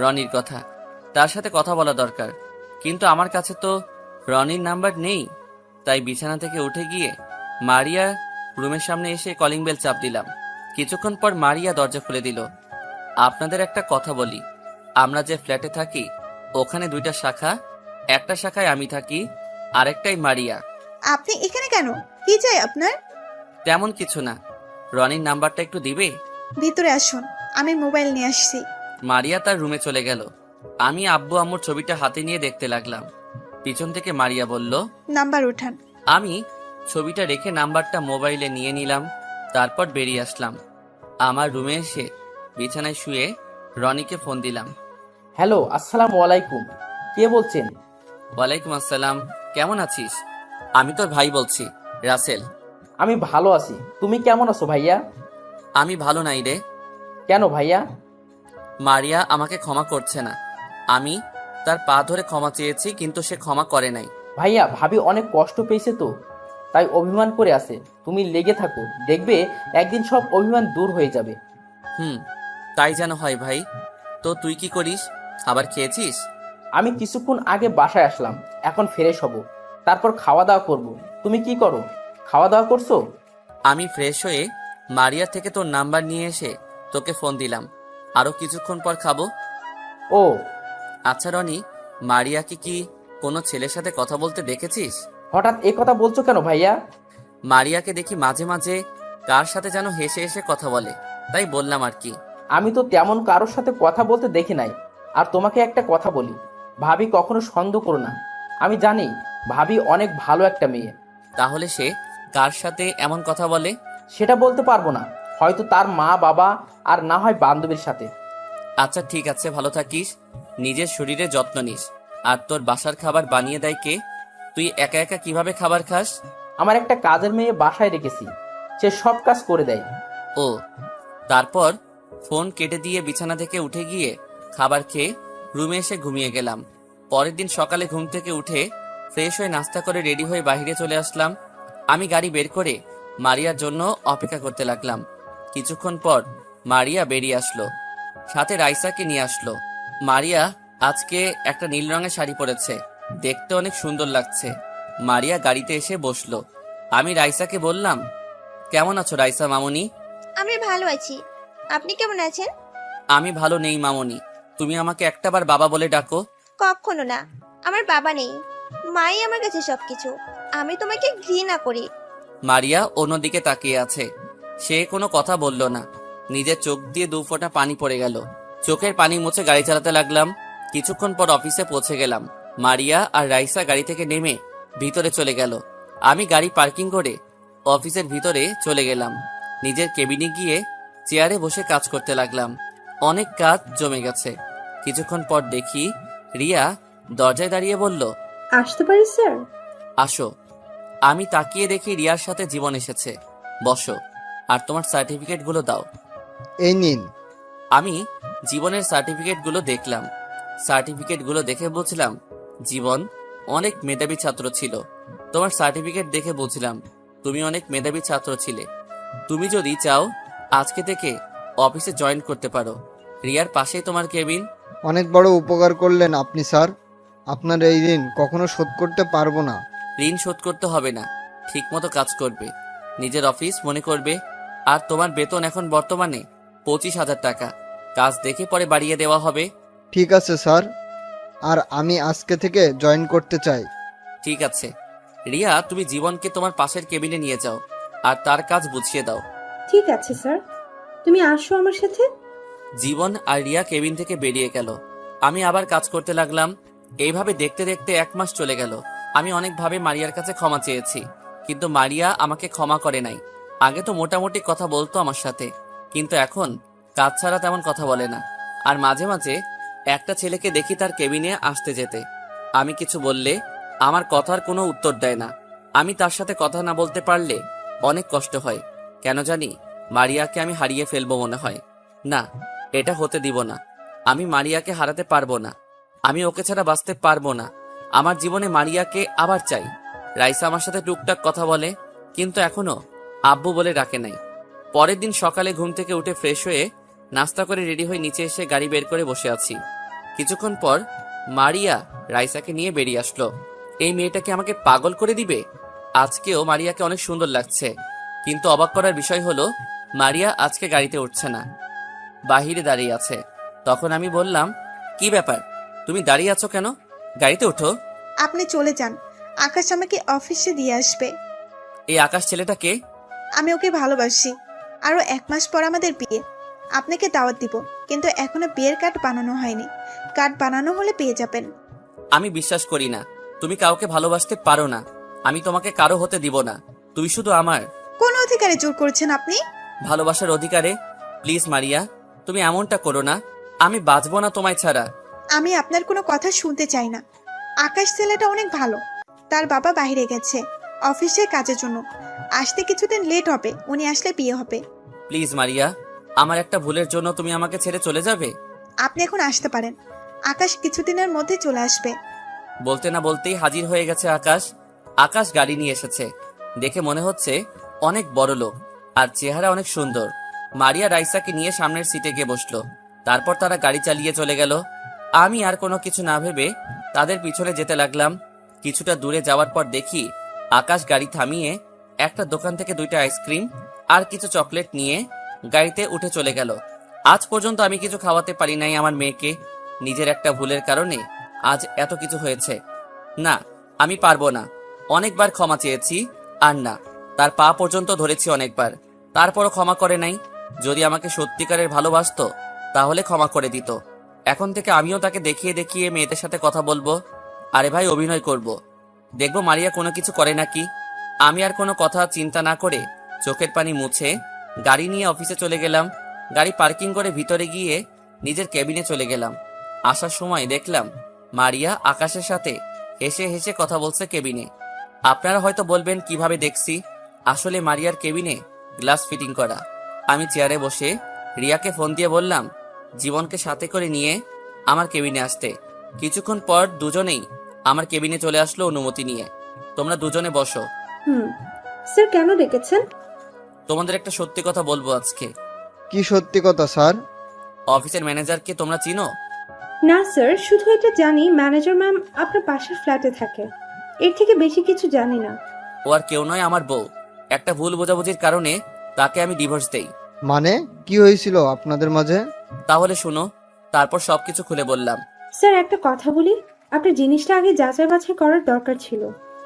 রনির কথা, তার সাথে কথা বলা দরকার। কিন্তু আমার কাছে তো রনির নাম্বার নেই। তাই বিছানা থেকে উঠে গিয়ে মারিয়া রুমের সামনে এসে কলিং বেল চাপ দিলাম। কিছুক্ষণ পর মারিয়া দরজা খুলে দিল। আপনাদের একটা কথা বলি, আমরা যে ফ্ল্যাটে থাকি ওখানে 2টা শাখা, একটা শাখায় আমি থাকি, আরেকটাই মারিয়া। আপনি এখানে কেন? কি চাই আপনার? তেমন কিছু না, রনির নাম্বারটা একটু দিবে? ভিতরে আসুন, আমি মোবাইল নিয়ে আসছি। মারিয়া তার রুমে চলে গেল। আমি আব্বু আম্মুর ছবিটা হাতে নিয়ে দেখতে লাগলাম। পিছন থেকে মারিয়া বলল, নাম্বার উঠান। আমি ছবিটা রেখে নাম্বারটা মোবাইলে নিয়ে নিলাম। তারপর বেরিয়ে আসলাম। আমার রুমে এসে বিছানায় শুয়ে রনিকে ফোন দিলাম। হ্যালো, আসসালামু আলাইকুম। কে বলছেন? ওয়ালাইকুম আসসালাম, কেমন আছিস? আমি তোর ভাই বলছি, রাসেল। আমি ভালো আছি। তুমি কেমন আছো ভাইয়া? আমি ভালো নাই রে। কেন ভাইয়া? মারিয়া আমাকে ক্ষমা করছে না। আমি তার পা ধরে ক্ষমা চেয়েছি, কিন্তু সে ক্ষমা করে নাই। ভাইয়া, ভাবি অনেক কষ্ট পেয়েছে তো, তাই অভিমান করে আছে। তুমি লেগে থাকো, দেখবে একদিন সব অভিমান দূর হয়ে যাবে। তাই যেন হয় ভাই। তো তুই কি করিস? খাবার খেয়েছিস? আমি কিছুক্ষণ আগে বাসায় আসলাম, এখন ফ্রেশ হব, তারপর খাওয়া দাওয়া করব। তুমি কি করো? খাওয়া দাওয়া করছো? আমি ফ্রেশ হয়ে মারিয়া থেকে তোর নাম্বার নিয়ে এসে তোকে ফোন দিলাম। আরো কিছুক্ষণ পর খাবো। ও আচ্ছা রনি, মারিয়াকে কি কোনো ছেলের সাথে কথা বলতে দেখেছিস? হঠাৎ এ কথা বলছো কেন ভাইয়া? মারিয়াকে দেখি মাঝে মাঝে কার সাথে যেন হেসে হেসে কথা বলে, তাই বললাম আর কি। আমি তো তেমন কারোর সাথে কথা বলতে দেখি নাই। আর তোমাকে একটা কথা বলি, ভাবি কখনো সন্দেহ করো না। আমি জানি ভাবি অনেক ভালো একটা মেয়ে। তাহলে সে কার সাথে এমন কথা বলে? সেটা বলতে পারবো না, হয়তো তার মা বাবা, আর না হয় বান্ধবীর সাথে। আচ্ছা ঠিক আছে, ভালো থাকিস, নিজের শরীরে যত্ন নিস। আর তোর বাসার খাবার বানিয়ে দেয় কে? তুই একা একা কিভাবে খাবার খাস? আমার একটা কাজের মেয়ে বাসায় রেখেছি, সে সব কাজ করে দেয়। ও, তারপর ফোন কেটে দিয়ে বিছানা থেকে উঠে গিয়ে খাবার খেয়ে রুমে এসে ঘুমিয়ে গেলাম। পরের দিন সকালে ঘুম থেকে উঠে ফ্রেশ হয়ে নাস্তা করে রেডি হয়ে বাইরে চলে আসলাম। আমি গাড়ি বের করে মারিয়ার জন্য অপেক্ষা করতে লাগলাম। কিছুক্ষণ পর মারিয়া বেরিয়ে আসলো, সাথে রাইসাকে নিয়ে আসলো। মারিয়া আজকে একটা নীল রঙের শাড়ি পরেছে, দেখতে অনেক সুন্দর লাগছে। মারিয়া গাড়িতে এসে বসলো। আমি রাইসাকে বললাম, কেমন আছো রাইসা মামুনি? আমি ভালো আছি, আপনি কেমন আছেন? আমি ভালো নেই মামুনি, তুমি আমাকে একটাবার বাবা বলে ডাকো। কখনো না, আমার বাবা নেই, মাই আমার কাছে সবকিছু। আমি তোমাকে ঘৃণা করি। মারিয়া অন্যদিকে তাকিয়ে আছে, সে কোনো কথা বলল না। নিজের চোখ দিয়ে 2 ফোঁটা পানি পড়ে গেল। চোখের পানি মুছে গাড়ি চালাতে লাগলাম। কিছুক্ষণ পর অফিসে পৌঁছে গেলাম। মারিয়া আর রাইসা গাড়ি থেকে নেমে ভিতরে চলে গেল। আমি গাড়ি পার্কিং করে অফিসের ভিতরে চলে গেলাম। নিজের কেবিনে গিয়ে চেয়ারে বসে কাজ করতে লাগলাম। অনেক কাজ জমে গেছে। কিছুক্ষণ পর দেখি রিয়া দরজায় দাঁড়িয়ে বলল, আসতে পারি স্যার? আসো। আমি তাকিয়ে দেখি রিয়ার সাথে জীবন এসেছে। বসো, আর তোমার সার্টিফিকেটগুলো দাও। এই নিন। আমি জীবনের সার্টিফিকেটগুলো দেখলাম। সার্টিফিকেটগুলো দেখে বুঝলাম জীবন অনেক মেধাবী ছাত্র ছিল। তোমার সার্টিফিকেট দেখে বুঝলাম তুমি অনেক মেধাবী ছাত্র ছিলে। তুমি যদি চাও আজকে থেকে অফিসে জয়েন করতে পারো। রিয়ার পাশেই তোমার কেবিন। অনেক বড় উপকার করলেন আপনি স্যার। আপনার এই ঋণ কখনো শোধ করতে পারবো না। ঋণ শোধ করতে হবে না, ঠিকমতো কাজ করবে, নিজের অফিস মনে করবে। আর তোমার বেতন এখন বর্তমানে 25,000 টাকা। কাজ দেখে পরে বাড়িয়ে দেওয়া হবে। ঠিক আছে স্যার, আর আমি আজকে থেকে জয়েন করতে চাই। ঠিক আছে রিয়া, তুমি জীবনকে তোমার পাশের কেবিনে নিয়ে যাও আর তার কাজ বুঝিয়ে দাও। ঠিক আছে স্যার, তুমি আসো আমার সাথে। জীবন আর রিয়া কেবিন থেকে বেরিয়ে গেল। আমি আবার কাজ করতে লাগলাম। এইভাবে দেখতে দেখতে 1 মাস চলে গেল। আমি অনেকভাবে মারিয়ার কাছে ক্ষমা চেয়েছি, কিন্তু মারিয়া আমাকে ক্ষমা করে নাই। আগে তো মোটামুটি কথা বলতো আমার সাথে, কিন্তু এখন কাজ ছাড়া তেমন কথা বলে না। আর মাঝে মাঝে একটা ছেলেকে দেখি তার কেবিনে আসতে যেতে। আমি কিছু বললে আমার কথার কোনো উত্তর দেয় না। আমি তার সাথে কথা না বলতে পারলে অনেক কষ্ট হয়। কেন জানি মারিয়াকে আমি হারিয়ে ফেলবো মনে হয়। না, এটা হতে দিব না। আমি মারিয়াকে হারাতে পারবো না। আমি ওকে ছাড়া বাঁচতে পারবো না। আমার জীবনে মারিয়াকে আবার চাই। রাইসা আমার সাথে টুকটাক কথা বলে, কিন্তু এখনো আব্বু বলে ডাকে নাই। পরের দিন সকালে ঘুম থেকে উঠে ফ্রেশ হয়ে নাস্তা করে রেডি হয়ে নিচে এসে গাড়ি বের করে বসে আছি। কিছুক্ষণ পর মারিয়া রাইসাকে নিয়ে বেরিয়ে আসলো। এই মেয়েটাকে আমাকে পাগল করে দিবে। আজকেও মারিয়াকে অনেক সুন্দর লাগছে, কিন্তু অবাক করার বিষয় হলো মারিয়া আজকে গাড়িতে উঠছে না, বাহিরে দাঁড়িয়ে আছে। তখন আমি বললাম, কি ব্যাপার, তুমি দাঁড়িয়ে আছো কেন? গাড়িতে ওঠো। আপনি চলে যান, আকাশ আমাকে অফিসে দিয়ে আসবে। এই আকাশ ছেলেটাকে? আমি ওকে ভালোবাসি। আরো 1 মাস পর আমাদের বিয়ে, আপনাকে দাওয়াত দিব, কিন্তু এখনো বিয়ের কার্ড বানানো হয়নি। কার্ড বানানো হলে পেয়ে যাবেন। আমি বিশ্বাস করি না। তুমি কাউকে ভালোবাসতে পারো না, আমি তোমাকে কারো হতে দিব না, তুই শুধু আমার। কোন অধিকারে জোর করছেন আপনি? ভালোবাসার অধিকারে। প্লিজ মারিয়া, তুমি এমনটা করো না, আমি বাঁচবো না তোমায় ছাড়া। আমি আপনার কোনো কথা শুনতে চাই না। আকাশ ছেলেটা অনেক ভালো। তার বাবা বাইরে গেছে অফিসের কাজের জন্য, আসতে কিছুদিন লেট হবে, উনি আসলে বিয়ে হবে। প্লিজ মারিয়া, আমার একটা ভুলের জন্য তুমি আমাকে ছেড়ে চলে যাবে? আপনি এখন আসতে পারেন, আকাশ কিছুদিনের মধ্যে চলে আসবে। বলতে না বলতেই হাজির হয়ে গেছে আকাশ। আকাশ গাড়ি নিয়ে এসেছে, দেখে মনে হচ্ছে অনেক বড় লোক, আর চেহারা অনেক সুন্দর। মারিয়া রাইসাকে নিয়ে সামনের সিটে গিয়ে বসলো, তারপর তারা গাড়ি চালিয়ে চলে গেল। আমি আর কোনো কিছু না ভেবে তাদের পিছনে যেতে লাগলাম। কিছুটা দূরে যাওয়ার পর দেখি আকাশ গাড়ি থামিয়ে একটা দোকান থেকে 2টা আইসক্রিম আর কিছু চকলেট নিয়ে গাড়িতে উঠে চলে গেল। আজ পর্যন্ত আমি কিছু খাওয়াতে পারি নাই আমার মেয়েকে, নিজের একটা ভুলের কারণে আজ এত কিছু হয়েছে। না, আমি পারবো না। অনেকবার ক্ষমা চেয়েছি, আর না, তার পা পর্যন্ত ধরেছি অনেকবার, তারপরও ক্ষমা করে নাই। যদি আমাকে সত্যিকারের ভালোবাসতো তাহলে ক্ষমা করে দিত। এখন থেকে আমিও তাকে দেখিয়ে দেখিয়ে মেয়েদের সাথে কথা বলবো। আরে ভাই, অভিনয় করব, দেখবো মারিয়া কোনো কিছু করে নাকি। আমি আর কোনো কথা চিন্তা না করে চোখের পানি মুছে গাড়ি নিয়ে অফিসে চলে গেলাম। গাড়ি পার্কিং করে ভিতরে গিয়ে নিজের কেবিনে চলে গেলাম। আসার সময় দেখলাম মারিয়া আকাশের সাথে হেসে হেসে কথা বলছে কেবিনে। আপনারা হয়তো বলবেন কিভাবে দেখছি, আসলে মারিয়ার কেবিনে গ্লাস ফিটিং করা। আমি চেয়ারে বসে রিয়াকে ফোন দিয়ে বললাম জীবনকে সাথে করে নিয়ে আমার কেবিনে আসতে। কিছুক্ষণ পর দুজনেই আমার কেবিনে চলে আসলো অনুমতি নিয়ে। তোমরা দুজনে বসো। স্যার কেন ডেকেছেন? তোমাদের একটা সত্যি কথা বলবো আজকে। কি সত্যি কথা স্যার? অফিসের ম্যানেজারকে তোমরা চিনো? না স্যার, শুধু এটা জানি ম্যানেজার ম্যাম আপনার পাশের ফ্ল্যাটে থাকে, এর থেকে বেশি কিছু জানি না। ও আর কেউ নয়, আমার বউ। একটা ভুল বোঝাবুঝির কারণে তাকে আমি ডিভোর্স দেই। মানে কি হয়েছিল আপনাদের মাঝে? তাহলে শুনো, তারপর সবকিছু খুলে বললাম। স্যার একটা কথা বলি, আপনার জিনিসটা আগে যাচাই বাছাই করার দরকার ছিল,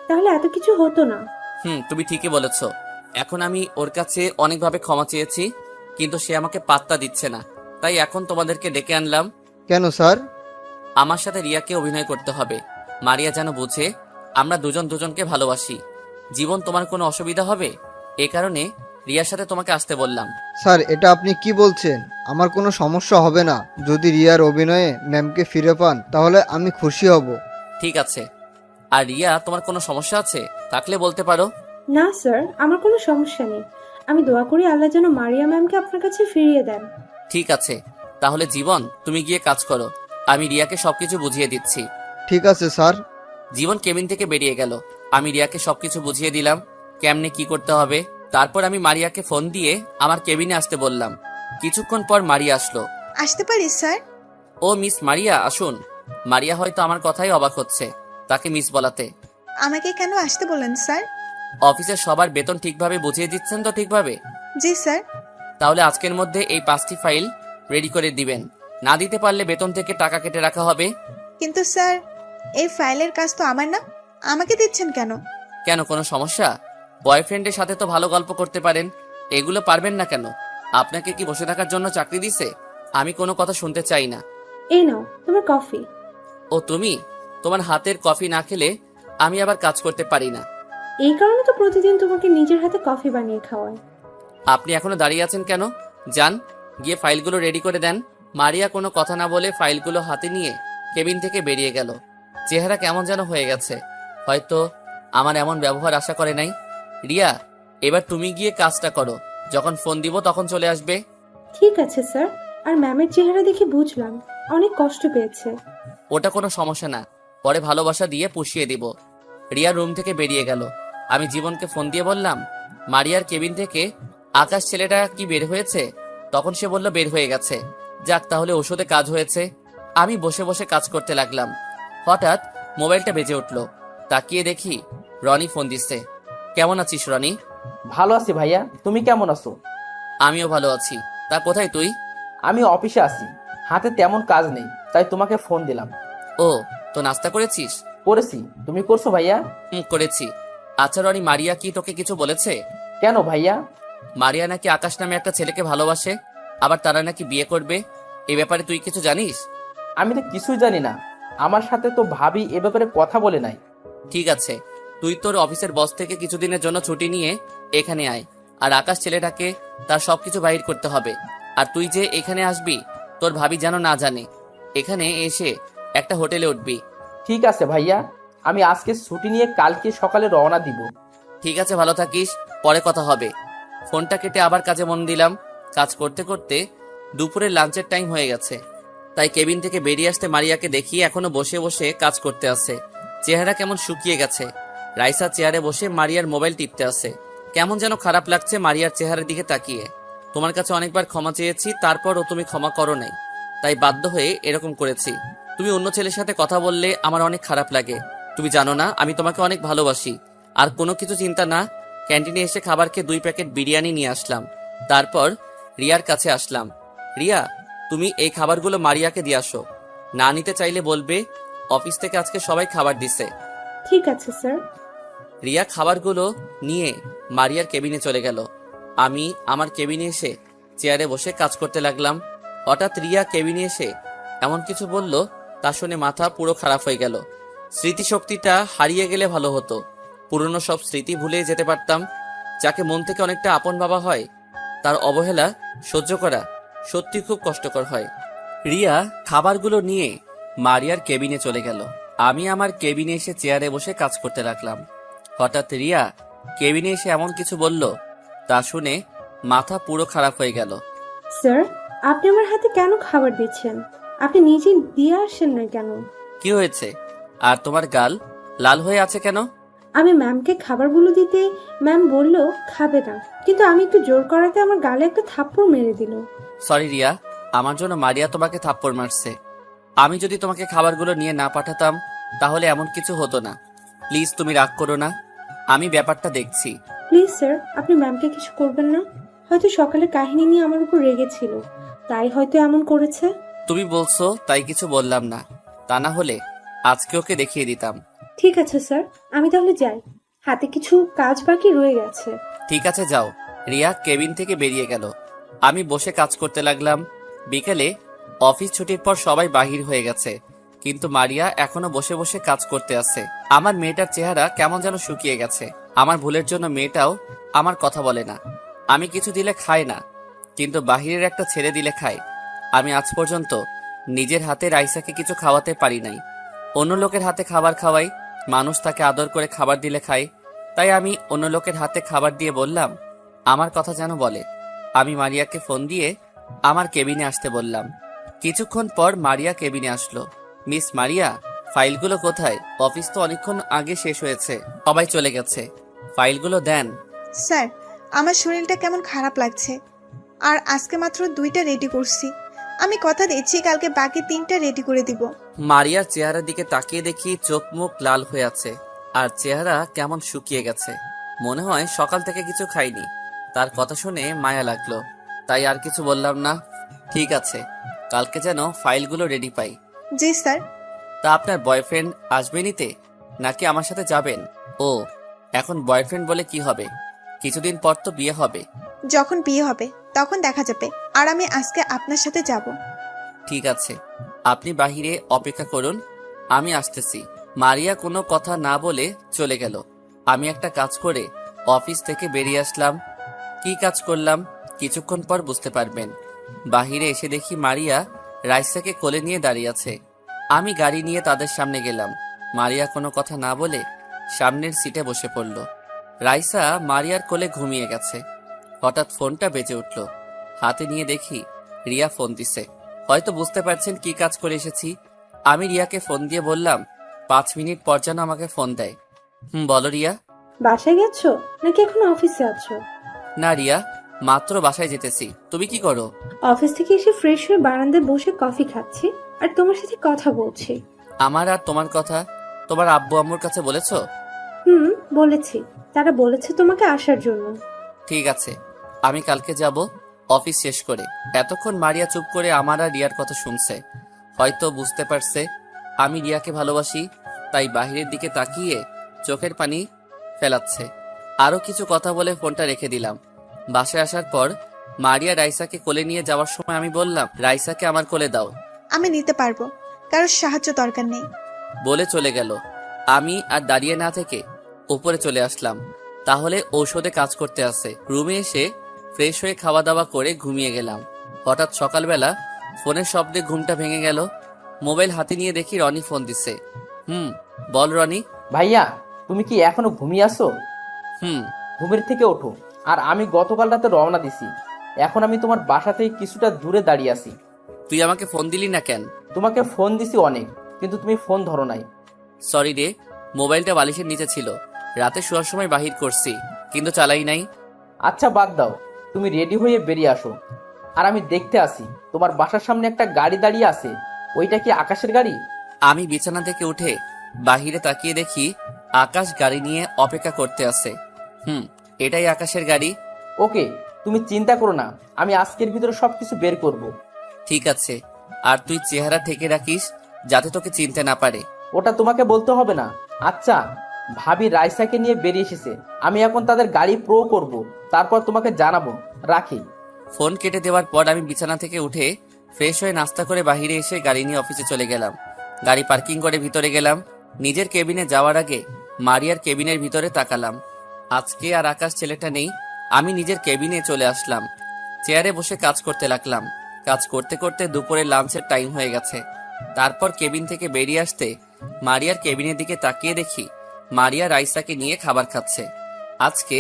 তাহলে এত কিছু হতো না। তুমি ঠিকই বলেছ। এখন আমি ওর কাছে অনেকভাবে ক্ষমা চেয়েছি, কিন্তু সে আমাকে পাত্তা দিচ্ছে না। তাই এখন তোমাদেরকে ডেকে আনলাম। কেন স্যার? আমার সাথে রিয়াকে অভিনয় করতে হবে। মারিয়া যেন বুঝে আমরা দুজন দুজনকে ভালোবাসি। জীবন, তোমার কোনো অসুবিধা হবে? এ কারণে রিয়ার সাথে তোমাকে আসতে বললাম। স্যার এটা আপনি কি বলছেন? আমার কোনো সমস্যা হবে না। যদি রিয়ার অভিনয়ে ম্যামকে ফিরে পান তাহলে আমি খুশি হব। ঠিক আছে। আর রিয়া, তোমার কোনো সমস্যা আছে থাকলে বলতে পারো। না স্যার, আমার কোনো সমস্যা নেই। আমি দোয়া করি আল্লাহ যেন মারিয়া ম্যামকে আপনার কাছে ফিরিয়ে দেন। ঠিক আছে, তাহলে জীবন তুমি গিয়ে কাজ করো, আমি রিয়াকে সবকিছু বুঝিয়ে দিচ্ছি। ঠিক আছে স্যার। জীবন কেবিন থেকে বেরিয়ে গেল। আমি রিয়াকে সবকিছু বুঝিয়ে দিলাম কেমনে কি করতে হবে। তারপর আমি মারিয়াকে ফোন দিয়ে আমার কেবিনে আসতে বললাম। কিছুক্ষণ পর মারিয়া আসলো। আসতে পারি স্যার? ও মিস মারিয়া, আসুন। মারিয়া হয়তো আমার কথাই অবাক হচ্ছে তাকে মিস বলাতে। আমাকে কেন আসতে বললেন স্যার? অফিসের সবার বেতন ঠিকভাবে বুঝিয়ে দিচ্ছেন তো? ঠিকভাবে। জি স্যার। তাহলে আজকের মধ্যে এই 5টি ফাইল রেডি করে দিবেন, না দিতে পারলে বেতন থেকে টাকা কেটে রাখা হবে। কিন্তু স্যার, এই ফাইলের কাজ তো আমার না, আমাকে দিচ্ছেন কেন? কেন, কোনো সমস্যা? বয়ফ্রেন্ডের সাথে তো ভালো গল্প করতে পারেন, এগুলো পারবেন না কেন? আপনাকে কি বসে থাকার জন্য চাকরি দিছে? আমি কোনো কথা শুনতে চাই না। এই নাও তোমার কফি। ও তুমি? তোমার হাতের কফি না খেলে আমি আবার কাজ করতে পারি না। এই কারণে তো প্রতিদিন তোমাকে নিজের হাতে কফি বানিয়ে খাওয়ায়। আপনি এখনো দাঁড়িয়ে আছেন কেন? যান, গিয়ে ফাইলগুলো রেডি করে দেন। মারিয়া কোনো কথা না বলে ফাইলগুলো হাতে নিয়ে কেবিন থেকে বেরিয়ে গেল। চেহারা কেমন যেন হয়ে গেছে, হয়তো আমার এমন ব্যবহার আশা করে নাই। রিয়া, এবার তুমি গিয়ে কাজটা করো, যখন ফোন দিব তখন চলে আসবে। ঠিক আছে স্যার। আর ম্যামের চেহারা দেখে বুঝলাম অনেক কষ্ট পেয়েছে। ওটা কোনো সমস্যা না, পরে ভালোবাসা দিয়ে পুষিয়ে দিব। রিয়া রুম থেকে বেরিয়ে গেল। আমি জীবনকে ফোন দিয়ে বললাম, মারিয়ার কেবিন থেকে আকাশ ছেলেটা কি বের হয়েছে? তখন সে বলল বের হয়ে গেছে। যাক, তাহলে ওষুধে কাজ হয়েছে। আমি বসে বসে কাজ করতে লাগলাম। হঠাৎ মোবাইলটা বেজে উঠলো। তাকিয়ে দেখি রনি ফোন দিচ্ছে। কেমন আছিস রনি? ভালো আছি ভাইয়া, তুমি কেমন আছো? আমিও ভালো আছি। তা কোথায় তুই? আমি অফিসে আছি, হাতে তেমন কাজ নেই, তাই তোমাকে ফোন দিলাম। ও, তো নাস্তা করেছিস? করেছি, তুমি করছো ভাইয়া? করেছি। আচ্ছা রনি, মারিয়া কি তোকে কিছু বলেছে? কেন ভাইয়া? মারিয়া নাকি আকাশ নামে একটা ছেলেকে ভালোবাসে, আবার তারা নাকি বিয়ে করবে। এই ব্যাপারে তুই কিছু জানিস? আমি তো কিছুই জানি না, আমার সাথে তো ভাবি এ ব্যাপারে কথা বলে নাই। ঠিক আছে, তুই তোর অফিসের বস থেকে কিছুদিনের জন্য ছুটি নিয়ে এখানে আয়। আর আকাশ ছেলেটাকে তার সবকিছু বাহির করতে হবে। আর তুই যে এখানে আসবি তোর ভাবি যেন না জানে। এখানে এসে একটা হোটেলে উঠবি। ঠিক আছে ভাইয়া, আমি আজকে ছুটি নিয়ে কালকে সকালে রওনা দিব। ঠিক আছে, ভালো থাকিস, পরে কথা হবে। ফোনটা কেটে আবার কাজে মন দিলাম। কাজ করতে করতে দুপুরের লাঞ্চের টাইম হয়ে গেছে, তাই কেবিন থেকে বেরিয়ে আসতে মারিয়াকে দেখি এখনো বসে বসে কাজ করতে আছে। চেহারা কেমন শুকিয়ে গেছে। রাইসা চেয়ারে বসে মারিয়ার মোবাইল টিপতে আছে। কেমন যেন খারাপ লাগছে মারিয়ার চেহারার দিকে তাকিয়ে। তোমার কাছে অনেকবার ক্ষমা চেয়েছি, তারপরও তুমি ক্ষমা করো নাই, তাই বাধ্য হয়ে এরকম করেছি। তুমি অন্য ছেলের সাথে কথা বললে আমার অনেক খারাপ লাগে। তুমি জানো না আমি তোমাকে অনেক ভালোবাসি। আর কোনো কিছু চিন্তা না, ক্যান্টিনে এসে খাবার খেয়ে 2 প্যাকেট বিরিয়ানি নিয়ে আসলাম। তারপর রিয়ার কাছে আসলাম। রিয়া, তুমি এই খাবারগুলো মারিয়াকে দিয়ে আসো। না নিতে চাইলে বলবে। অফিস থেকে আজকে সবাই খাবার দিছে। ঠিক আছে স্যার। রিয়া খাবারগুলো নিয়ে মারিয়ার কেবিনে চলে গেল। আমি আমার কেবিনে এসে চেয়ারে বসে কাজ করতে লাগলাম। হঠাৎ রিয়া কেবিনে এসে এমন কিছু বলল, তা শুনে মাথা পুরো খারাপ হয়ে গেল। স্মৃতিশক্তিটা হারিয়ে গেলে ভালো হতো। পুরনো সব স্মৃতি ভুলে যেতে পারতাম। যাকে মন থেকে অনেকটা আপন ভাবা হয়, তার অবহেলা সহ্য করা সত্যি খুব কষ্টকর হয়। রিয়া খাবারগুলো নিয়ে মারিয়ার কেবিনে চলে গেল। আমি আমার কেবিনে এসে চেয়ারে বসে কাজ করতে লাগলাম। হঠাৎ রিয়া কেবিনে এসে এমন কিছু বলল, তা শুনে মাথা পুরো খারাপ হয়ে গেল। স্যার, আপনি আমার হাতে কেন খাবার দিচ্ছেন? আপনি নিজে দিয়ে আসেন না কেন? কি হয়েছে? আর তোমার গাল লাল হয়ে আছে কেন? আমি ম্যামকে খাবারগুলো দিতে ম্যাম বলল খাবে না, কিন্তু আমি একটু জোর করাতে আমার গালে একটা থাপ্পড় মেরে দিল। সরি রিয়া, আমার জন্য মারিয়া তোমাকে থাপ্পড় মারছে। আমি যদি তোমাকে খাবারগুলো নিয়ে না পাঠাতাম তাহলে এমন কিছু হতো না। প্লিজ তুমি রাগ করো না, আমি ব্যাপারটা দেখছি। প্লিজ স্যার, আপনি ম্যামকে কিছু করবেন না। হয়তো সকালে কাহিনী নিয়ে আমার উপর রেগেছিল, তাই হয়তো এমন করেছে। তুমি বলছো তাই কিছু বললাম না, তা না হলে আজকে ওকে দেখিয়ে দিতাম। ঠিক আছে স্যার, আমি তাহলে যাই, হাতে কিছু কাজ বাকি রয়ে গেছে। ঠিক আছে যাও। রিয়া কেবিন থেকে বেরিয়ে গেল। আমি বসে কাজ করতে লাগলাম। বিকেলে অফিস ছুটির পর সবাই বাহির হয়ে গেছে, কিন্তু মারিয়া এখনো বসে বসে কাজ করতে আছে। আমার মেয়েটার চেহারা কেমন যেন শুকিয়ে গেছে। আমার ভুলের জন্য মেয়েটাও আমার কথা বলে না। আমি কিছু দিলে খায় না, কিন্তু বাহিরের একটা ছেড়ে দিলে খায়। আমি আজ পর্যন্ত নিজের হাতে রাইসাকে কিছু খাওয়াতে পারি নাই। অন্য লোকের হাতে খাবার খাওয়াই, মানুষ তাকে আদর করে খাবার দিলে খায়। তাই আমি অন্য লোকের হাতে খাবার দিয়ে বললাম আমার কথা যেন বলে। আমি মারিয়াকে ফোন দিয়ে আমার কেবিনে আসতে বললাম। কিছুক্ষণ পর মারিয়া কেবিনে আসলো। মিস মারিয়া, ফাইলগুলো কোথায়? অফিস তো অনেকক্ষণ আগে শেষ হয়েছে, সবাই চলে গেছে। ফাইলগুলো দেন। স্যার, আমার শরীরটা কেমন খারাপ লাগছে, আর আজকে মাত্র 2টা রেডি করছি। আমি কথা দিচ্ছি কালকে বাকি 3টা রেডি করে দিব। মারিয়ার চেহারার দিকে তাকিয়ে দেখি চোখ মুখ লাল হয়ে আছে, আর চেহারা কেমন শুকিয়ে গেছে। মনে হয় সকাল থেকে কিছু খাইনি। তার কথা শুনে মায়া লাগলো, তাই আর কিছু বললাম না। ঠিক আছে, কালকে যেন ফাইলগুলো রেডি পাই। জি স্যার। তা আপনার বয়ফ্রেন্ড আসবে নিতে, নাকি আমার সাথে যাবেন? ও, এখন বয়ফ্রেন্ড বলে কি হবে? কিছুদিন পর তো বিয়ে হবে। যখন বিয়ে হবে তখন দেখা যাবে, আর আমি আজকে আপনার সাথে যাব। ঠিক আছে, আপনি বাহিরে অপেক্ষা করুন, আমি আসতেছি। মারিয়া কোনো কথা না বলে চলে গেল। আমি একটা কাজ করে অফিস থেকে বেরিয়ে আসলাম। কি কাজ করলাম কিছুক্ষণ পর বুঝতে পারবেন। বাহিরে এসে দেখি মারিয়া রাইসাকে কোলে নিয়ে দাঁড়িয়ে আছে। আমি গাড়ি নিয়ে তাদের সামনে গেলাম। মারিয়া কোনো কথা না বলে সামনের সিটে বসে পড়ল। রাইসা মারিয়ার কোলে ঘুমিয়ে গেছে। হঠাৎ ফোনটা বেজে উঠল। হাতে নিয়ে দেখি রিয়া ফোন দিছে। হয়তো বুঝতে পারছেন কি কাজ করে এসেছি। আমি রিয়াকে ফোন দিয়ে বললাম 5 মিনিট পর যেন আমাকে ফোন দেয়। বলো রিয়া। বাসায় গেছো নাকি এখন অফিসে আছো? না রিয়া, মাত্র বাসায় যেতেছি। তুমি কি করো? অফিস থেকে এসে ফ্রেশ হয়ে বারান্দায় বসে কফি খাচ্ছি আর তোমার সাথে কথা বলছি। আমার আর তোমার কথা তোমার আব্বু আম্মুর কাছে বলেছো? বলেছি, তারা বলেছে তোমাকে আসার জন্য। ঠিক আছে, আমি কালকে যাব অফিস শেষ করে। এতক্ষণ মারিয়া চুপ করে আমার আর রিয়ার কথা শুনছে। হয়তো বুঝতে পারছে আমি রিয়াকে ভালোবাসি, তাই বাহিরের দিকে তাকিয়ে চোখের পানি ফেলাচ্ছে। আরো কিছু কথা বলে ফোনটা রেখে দিলাম। বাসায় আসার পর মারিয়া রাইসাকে কোলে নিয়ে যাওয়ার সময় আমি বললাম রাইসাকে আমার কোলে দাও। আমি নিতে পারবো, কারোর সাহায্য দরকার নেই। বলে চলে গেল। আমি আর দাঁড়িয়ে না থেকে উপরে চলে আসলাম। তাহলে ঔষধে কাজ করতে আসে। রুমে এসে ফ্রেশ হয়ে খাওয়া দাওয়া করে ঘুমিয়ে গেলাম। হঠাৎ সকালবেলা ফোনের শব্দে ঘুমটা ভেঙে গেল। মোবাইল হাতে নিয়ে দেখি রনি ফোন দিছে। বল রনি। ভাইয়া, তুমি কি এখনো ঘুমিয়ে আসো? হুম। ঘুমের থেকে ওঠো। আর আমি গতকাল রাতে রওনা দিছি। এখন আমি তোমার বাসা থেকে কিছুটা দূরে দাঁড়িয়ে আছি। তুই আমাকে ফোন দিলি না কেন? তোমাকে ফোন দিছি অনেক, কিন্তু তুমি ফোন ধরো নাই। সরি রে, মোবাইলটা বালিশের নিচে ছিল। রাতে শোয়ার সময় বাহির করছি, কিন্তু চালাই নাই। আচ্ছা বাদ দাও, তুমি রেডি হয়ে বেরিয়ে আসো। আর আমি দেখতে আসি তোমার বাসার সামনে একটা গাড়ি দাঁড়িয়ে আছে। ওইটা কি আকাশের গাড়ি? আমি বিছানা থেকে উঠে বাহিরে তাকিয়ে দেখি আকাশ গাড়ি নিয়ে অপেক্ষা করতে আছে। এটাই আকাশের গাড়ি। ওকে, তুমি চিন্তা করো না, আমি আজকের ভিতরে সবকিছু বের করব। ঠিক আছে, আর তুই চেহারা ঢেকে রাখিস যাতে তোকে চিনতে না পারে। ওটা তোমাকে বলতে হবে না। আচ্ছা, ভাবি রাইসাকে নিয়ে বেরিয়ে এসেছে। আমি এখন তাদের গাড়ি প্রো করব, তারপর তোমাকে জানাবো। রাখি। ফোন কেটে দেওয়ার পর আমি বিছানা থেকে উঠে ফ্রেশ হয়ে নাস্তা করে বাইরে এসে গাড়ি নিয়ে অফিসে চলে গেলাম। গাড়ি পার্কিং করে ভিতরে গেলাম। নিজের কেবিনে যাওয়ার আগে মারিয়ার কেবিনের ভিতরে তাকালাম। আজকে আর আকাশ ছেলেটা নেই। আমি নিজের কেবিনে চলে আসলাম। চেয়ারে বসে কাজ করতে লাগলাম। কাজ করতে করতে দুপুরে লাঞ্চের টাইম হয়ে গেছে। তারপর কেবিন থেকে বেরিয়ে আসতে মারিয়ার কেবিনের দিকে তাকিয়ে দেখি মারিয়া রাইসাকে নিয়ে খাবার খাচ্ছে। আজকে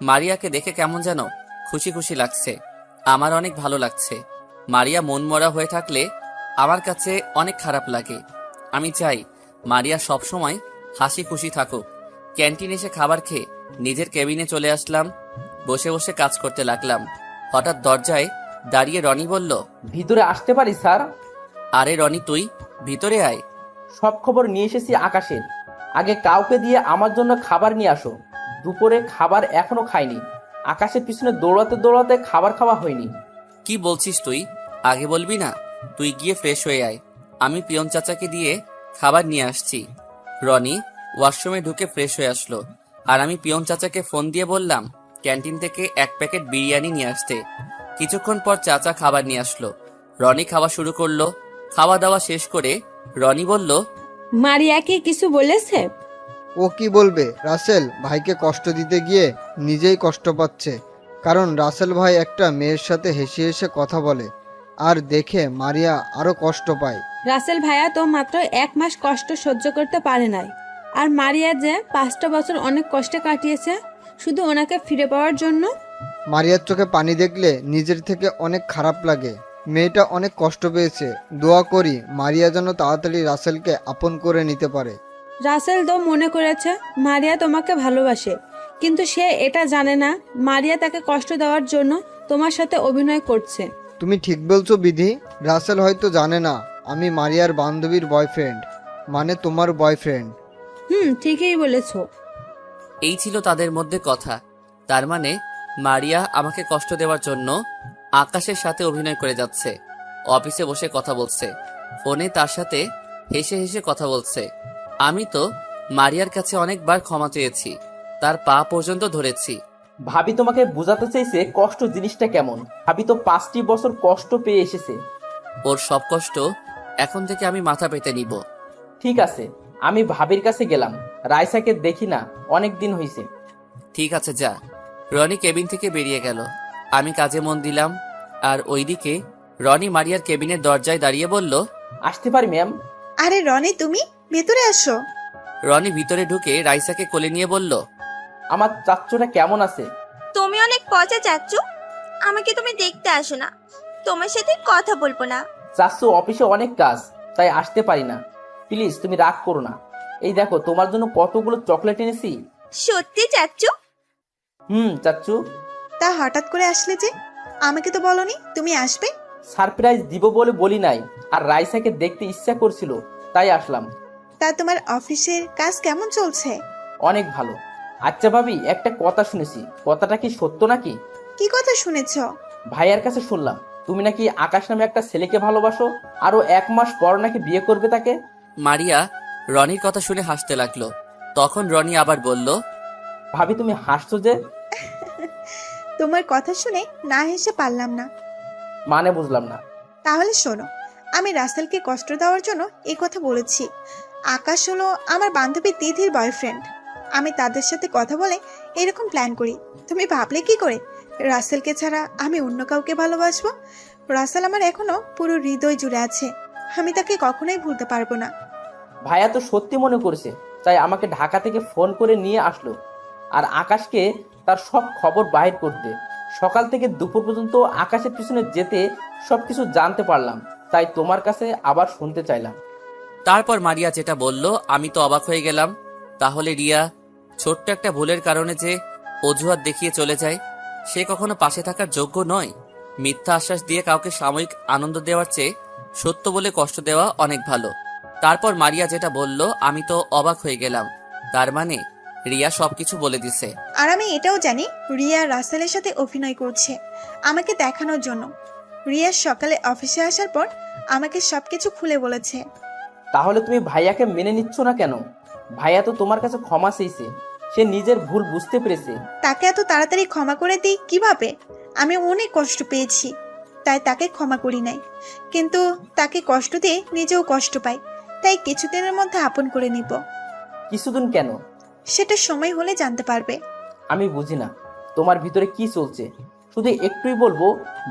মারিয়াকে দেখে কেমন যেন খুশি খুশি লাগছে। আমার অনেক ভালো লাগছে। মারিয়া মনমরা হয়ে থাকলে আমার কাছে অনেক খারাপ লাগে। আমি চাই মারিয়া সবসময় হাসি খুশি থাকুক। ক্যান্টিন এসে খাবার খেয়ে নিজের কেবিনে চলে আসলাম। বসে বসে কাজ করতে লাগলাম। হঠাৎ দরজায় দাঁড়িয়ে রনি বলল, ভিতরে আসতে পারি স্যার? আরে রনি, তুই ভিতরে আয়। সব খবর নিয়ে এসেছি আকাশের। আগে কাউকে দিয়ে আমার জন্য খাবার নিয়ে আসো। দুপুরে খাবার এখনো খাইনি। আকাশের পিছনে দৌড়াতে দৌড়াতে খাবার খাওয়া হয়নি। কি বলছিস তুই? আগে বলবি না? তুই গিয়ে ফ্রেশ হয়ে আয়, আমি পিয়ন চাচাকে দিয়ে খাবার নিয়ে আসছি। রনি ওয়াশরুমে ঢুকে ফ্রেশ হয়ে আসলো, আর আমি পিয়ন চাচাকে ফোন দিয়ে বললাম ক্যান্টিন থেকে 1 প্যাকেট বিরিয়ানি নিয়ে আসতে। কিছুক্ষণ পর চাচা খাবার নিয়ে আসলো। রনি খাওয়া শুরু করলো। খাওয়া দাওয়া শেষ করে রনি বলল, মারিয়াকে কিছু বলেছে? ও কি বলবে? রাসেল ভাইকে কষ্ট দিতে গিয়ে নিজেই কষ্ট পাচ্ছে। কারণ রাসেল ভাই একটা মেয়ের সাথে হেসে হেসে কথা বলে, আর দেখে মারিয়া আরো কষ্ট পায়। রাসেল ভাইয়া তো মাত্র 1 মাস কষ্ট সহ্য করতে পারে নাই, আর মারিয়া যে 5টা বছর অনেক কষ্টে কাটিয়েছে শুধু ওনাকে ফিরে পাওয়ার জন্য। মারিয়ার চোখে পানি দেখলে নিজের থেকে অনেক খারাপ লাগে। মেয়েটা অনেক কষ্ট পেয়েছে। দোয়া করি মারিয়া যেন তাড়াতাড়ি রাসেলকে আপন করে নিতে পারে। রাসেল তো মনে করেছে মারিয়া তোমাকে ভালোবাসে, কিন্তু সে এটা জানে না মারিয়া তাকে কষ্ট দেওয়ার জন্য তোমার সাথে অভিনয় করছে। তুমি ঠিক বলছো বিধি। রাসেল হয়তো জানে না আমি মারিয়ার বান্ধবীর বয়ফ্রেন্ড, মানে তোমার বয়ফ্রেন্ড। ঠিকই বলেছো। এই ছিল তাদের মধ্যে কথা। তার মানে মারিয়া আমাকে কষ্ট দেওয়ার জন্য আকাশের সাথে অভিনয় করে যাচ্ছে। অফিসে বসে কথা বলছে, ফোনে তার সাথে হেসে হেসে কথা বলছে। আমি তো মারিয়ার কাছে অনেকবার ক্ষমা চেয়েছি, তার পা পর্যন্ত ধরেছি। ভাবি তোমাকে বোঝাতে চাইছে কষ্ট জিনিসটা কেমন। ভাবি তো 5টি বছর কষ্ট পেয়ে এসেছে। ওর সব কষ্ট এখন থেকে আমি মাথা পেতে নিব। ঠিক আছে, আমি ভাবির কাছে গেলাম। রাইসাকে দেখি না, অনেক দিন হয়েছে। ঠিক আছে, যা। রনি কেবিন থেকে বেরিয়ে গেল। আমি কাজে মন দিলাম। আর ওইদিকে রনি মারিয়ার কেবিনের দরজায় দাঁড়িয়ে বলল, আসতে পারি ম্যাম? আরে রনি, তুমি ভেতরে আসো। রনি ভিতরে ঢুকে রাইসাকে কোলে নিয়ে বলল, আমার চাচ্চুটা কেমন আছে? তুমি অনেক পচা চাচ্চু। আমাকে তুমি দেখতে আসো না, তোমার সাথে কথা বলবো না। চাচ্চু অফিসে অনেক কাজ, তাই আসতে পারি না। প্লিজ তুমি রাগ করো না। এই দেখো তোমার জন্য কতগুলো চকলেট এনেছি। সত্যি চাচ্চু? চাচ্চু। তা হঠাৎ করে আসলে যে? আমাকে তো বলনি তুমি আসবে। সারপ্রাইজ দিব বলে বলি নাই, আর রাইসাকে দেখতে ইচ্ছা করছিল, তাই আসলাম। তা তোমার অফিসের কাজ কেমন চলছে? অনেক ভালো। আচ্ছা ভাবি, একটা কথা শুনেছি, কথাটা কি সত্য নাকি? কি কথা শুনেছো? ভাইয়ার কাছে শুনলাম তুমি নাকি আকাশ নামে একটা ছেলেকে ভালোবাসো, আরো 1 মাস পর নাকি বিয়ে করবে তাকে। মারিয়া রনির কথা শুনে হাসতে লাগলো। তখন রনি আবার বলল, ভাবি তুমি হাসছো যে? তোমার কথা শুনে না হেসে পারলাম না। মানে বুঝলাম না। তাহলে শোনো, আমি রাসেলকে কষ্ট দেওয়ার জন্য এই কথা বলেছি। আকাশ হলো আমার বান্ধবী তিথির বয়ফ্রেন্ড। আমি তাদের সাথে কথা বলে এরকম প্ল্যান করি। তুমি ভাবলে কি করে রাসেলকে ছাড়া আমি অন্য কাউকে ভালোবাসবো? রাসেল আমার এখনো পুরো হৃদয় জুড়ে আছে। আমি তাকে কখনোই ভুলতে পারবো না। ভাইয়া তো সত্যি মনে করেছে, তাই আমাকে ঢাকা থেকে ফোন করে নিয়ে আসলো আর আকাশকে তার সব খবর বাহির করতে। সকাল থেকে দুপুর পর্যন্ত আকাশের পিছনে যেতে সবকিছু জানতে পারলাম, তাই তোমার কাছে আবার শুনতে চাইলাম। তারপর মারিয়া যেটা বলল আমি তো অবাক হয়ে গেলাম। তাহলে রিয়া ছোট্ট একটা ভুলের কারণে যে অজুহাত দেখিয়ে চলে যায়, সে কখনো পাশে থাকার যোগ্য নয়? মিথ্যা আশ্বাস দিয়ে কাউকে সাময়িক আনন্দ দেওয়ার চেয়ে সত্য বলে কষ্ট দেওয়া অনেক ভালো। তারপর মারিয়া যেটা বলল আমি তো অবাক হয়ে গেলাম। তার মানে রিয়া সবকিছু বলে দিছে। আর আমি এটাও জানি রিয়া রাসেলের সাথে অভিনয় করছে আমাকে দেখানোর জন্য। রিয়া সকালে অফিসে আসার পর আমাকে সবকিছু খুলে বলেছে। তাহলে তুমি ভাইয়াকে মেনে নিচ্ছ না কেন? ভাইয়া তো তোমার কাছে ক্ষমা চেয়েছে, সে নিজের ভুল বুঝতে পেরেছে। তাকে এত তাড়াতাড়ি ক্ষমা করে দিই কিভাবে? আমি অনেক কষ্ট পেয়েছি, তাই তাকে ক্ষমা করি নাই। কিন্তু তাকে কষ্ট দিয়ে নিজেও কষ্ট পাই, তাই কিছুদিনের মধ্যে আপন করে নিব। কিছুদিন কেন? সেটা সময় হলে জানতে পারবে। আমি বুঝি না তোমার ভিতরে কি চলছে। শুধু একটুই বলবো,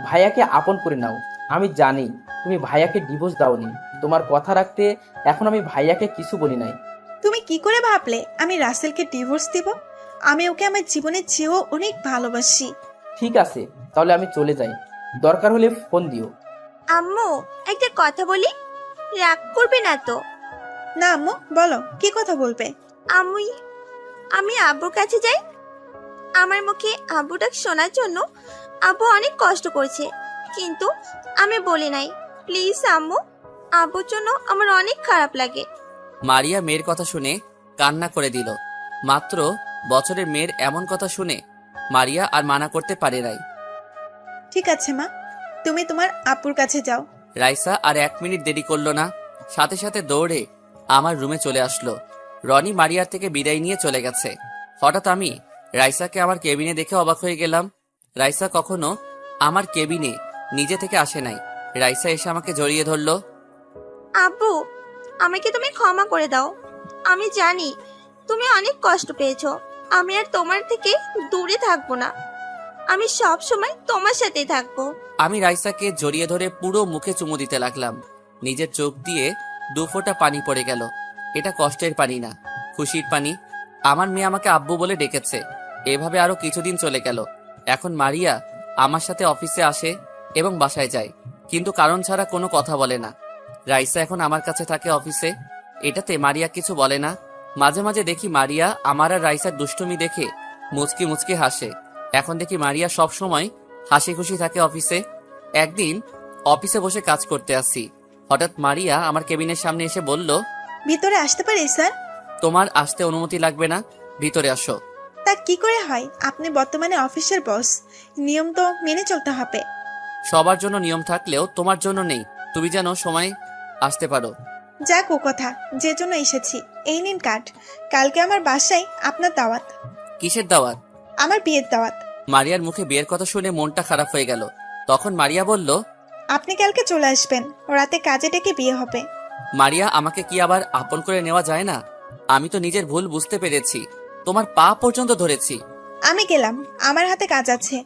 ভাইয়াকে আপন করে নাও। আমি জানি তুমি ভাইয়াকে ডিভোর্স দাওনি, তোমার কথা রাখতে এখন আমি ভাইয়াকে কিছু বলি নাই। তুমি কি করে ভাবলে আমি রাসেলকে ডিভোর্স দিব? আমি ওকে আমার জীবনের চেয়েও অনেক ভালোবাসি। ঠিক আছে, তাহলে আমি চলে যাই, দরকার হলে ফোন দিও। আম্মু, একটা কথা বলি, রাগ করবে না তো? না আম্মু, বলো কি কথা বলবে। আমি আব্বুর কাছে যাই। আমার মুখে আব্বু ডাক শোনার জন্য আব্বু অনেক কষ্ট করেছে, কিন্তু আমি বলি নাই। প্লিজ আম্মু, আব্বুর জন্য আমার অনেক খারাপ লাগে। মারিয়া মেয়ের কথা শুনে কান্না করে দিল। মাত্র বছরের মেয়ের এমন কথা শুনে মারিয়া আর মানা করতে পারে নাই। ঠিক আছে মা, তুমি তোমার আপুর কাছে যাও। রাইসা আর 1 মিনিট দেরি করলো না, সাথে সাথে দৌড়ে আমার রুমে চলে আসলো। রনি মারিয়ার থেকে বিদায় নিয়ে চলে গেছে। হঠাৎ আমি রাইসাকে আমার কেবিনে দেখে অবাক হয়ে গেলাম। রাইসা কখনো আমার কেবিনে নিজে থেকে আসে নাই। রাইসা এসে আমাকে জড়িয়ে ধরলো। আব্বু, আমাকে তুমি ক্ষমা করে দাও। আমি জানি তুমি অনেক কষ্ট পেয়েছো। আমি আর তোমার থেকে দূরে থাকবো না, আমি সব সময় তোমার সাথেই থাকবো। আমি রাইসাকে জড়িয়ে ধরে পুরো মুখে চুমু দিতে লাগলাম। নিজের চোখ দিয়ে 2 ফোঁটা পানি পড়ে গেল। এটা কষ্টের পানি না, খুশির পানি। আমার মেয়ে আমাকে আব্বু বলে ডেকেছে। এভাবে আরো কিছুদিন চলে গেল। এখন মারিয়া আমার সাথে অফিসে আসে এবং বাসায় যায়, কিন্তু কারণ ছাড়া কোনো কথা বলে না। রাইসা এখন আমার কাছে থাকে অফিসে, এটাতে মারিয়া কিছু বলে না। মাঝে মাঝে দেখি মারিয়া আমার আর রাইসার দুষ্টুমি দেখে মুচকি মুচকি হাসে। এখন দেখি মারিয়া সব সময় হাসি খুশি থাকে অফিসে। একদিন অফিসে বসে কাজ করতে আসি, হঠাৎ মারিয়া আমার কেবিনের সামনে এসে বলল, ভিতরে আসতে পারি স্যার? তোমার আসতে অনুমতি লাগবে না, ভিতরে আসো। তা কি করে হয়? আপনি বর্তমানে অফিসের বস, নিয়ম তো মেনে চলতে হবে। সবার জন্য নিয়ম থাকলেও তোমার জন্য নেই, তুমি যেন সময় আসতে পারো। যাক ও কথা, যে জন্য এসেছি। এই নিন কার্ড। কালকে আমার বাসায় আপনার দাওয়াত। কিসের দাওয়াত? আমার বিয়ের দাওয়াত। মারিয়ার মুখে বিয়ের কথা শুনে মনটা খারাপ হয়ে গেল। তখন মারিয়া বলল, আপনি কালকে চলে আসবেন, রাতে কাজে ডেকে বিয়ে হবে। মারিয়া, আমাকে কি আবার আপন করে নেওয়া যায় না? আমি তো নিজের ভুল বুঝতে পেরেছি, তোমার পা পর্যন্ত ধরেছি। আমি গেলাম, আমার হাতে কাজ আছে।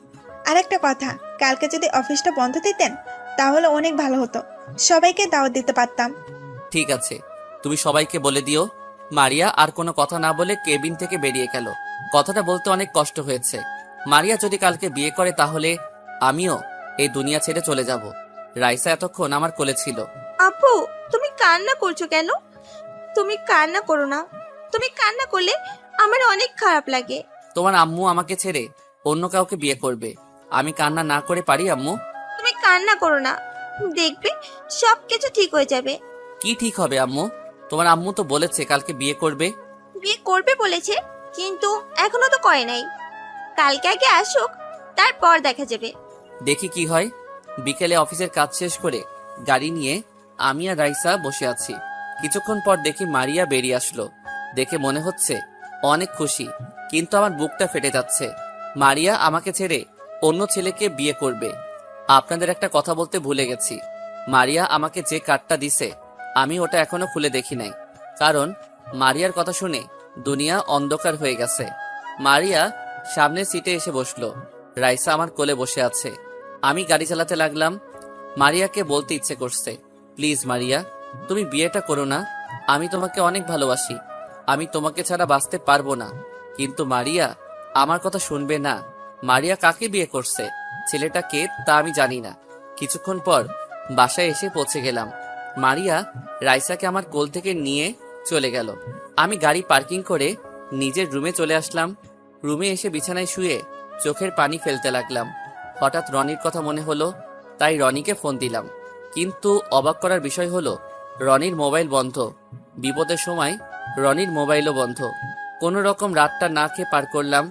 আর একটা কথা, কালকে যদি অফিসটা বন্ধ দিতেন তাহলে অনেক ভালো হতো, সবাইকে দাওয়াত দিতে পারতাম। ঠিক আছে, তুমি সবাইকে বলে দিও। মারিয়া আর কোনো কথা না বলে কেবিন থেকে বেরিয়ে গেল। কথাটা বলতে অনেক কষ্ট হয়েছে। মারিয়া যদি কালকে বিয়ে করে তাহলে আমিও এই দুনিয়া ছেড়ে চলে যাব। রাইসা এতক্ষণ আমার কোলে ছিল। আপু, তুমি কান্না করছো কেন? তুমি কান্না করো না, তুমি কান্না করলে আমার অনেক খারাপ লাগে। তোমার আম্মু আমাকে ছেড়ে অন্য কাউকে বিয়ে করবে, আমি কান্না না করে পারি আম্মু? তুমি কান্না করো না, দেখবে সবকিছু ঠিক হয়ে যাবে। কি ঠিক হবে আম্মু? তোমার আম্মু তো বলেছে কালকে বিয়ে করবে। বিয়ে করবে বলেছে, কিন্তু এখনো তো করে নাই। কালকে আগে আসুক, তারপর দেখা যাবে। দেখি কি হয়। বিকেলে অফিসের কাজ শেষ করে গাড়ি নিয়ে আমি আর রাইসা বসে আছি। কিছুক্ষণ পর দেখি মারিয়া বেরিয়ে আসলো। দেখে মনে হচ্ছে অনেক খুশি, কিন্তু আমার বুকটা ফেটে যাচ্ছে। মারিয়া আমাকে ছেড়ে অন্য ছেলেকে বিয়ে করবে। আপনাদের একটা কথা বলতে ভুলে গেছি, মারিয়া আমাকে যে কার্ডটা দিছে আমি ওটা এখনো খুলে দেখি নাই। কারণ মারিয়ার কথা শুনে দুনিয়া অন্ধকার হয়ে গেছে। মারিয়া সামনের সিটে এসে বসলো। রাইসা আমার কোলে বসে আছে। আমি গাড়ি চালাতে লাগলাম। মারিয়াকে বলতে ইচ্ছে করছে, প্লিজ মারিয়া, তুমি বিয়েটা করো না। আমি তোমাকে অনেক ভালোবাসি। আমি তোমাকে ছাড়া বাঁচতে পারবো না। কিন্তু মারিয়া আমার কথা শুনবে না। মারিয়া কাকে বিয়ে করছে, ছেলেটা কে তা আমি জানি না। কিছুক্ষণ পর বাসায় এসে পৌঁছে গেলাম। মারিয়া রাইসাকে আমার কোল থেকে নিয়ে চলে গেল। আমি গাড়ি পার্কিং করে নিজের রুমে চলে আসলাম। রুমে এসে বিছানায় শুয়ে চোখের পানি ফেলতে লাগলাম। হঠাৎ রনির কথা মনে হলো, তাই রনিকে ফোন দিলাম। কিন্তু অবাক করার বিষয় হলো রনির মোবাইল বন্ধ। বিপদের সময় রনির মোবাইলও বন্ধ। কোনো রকম রাতটা না খেয়ে পার করলাম।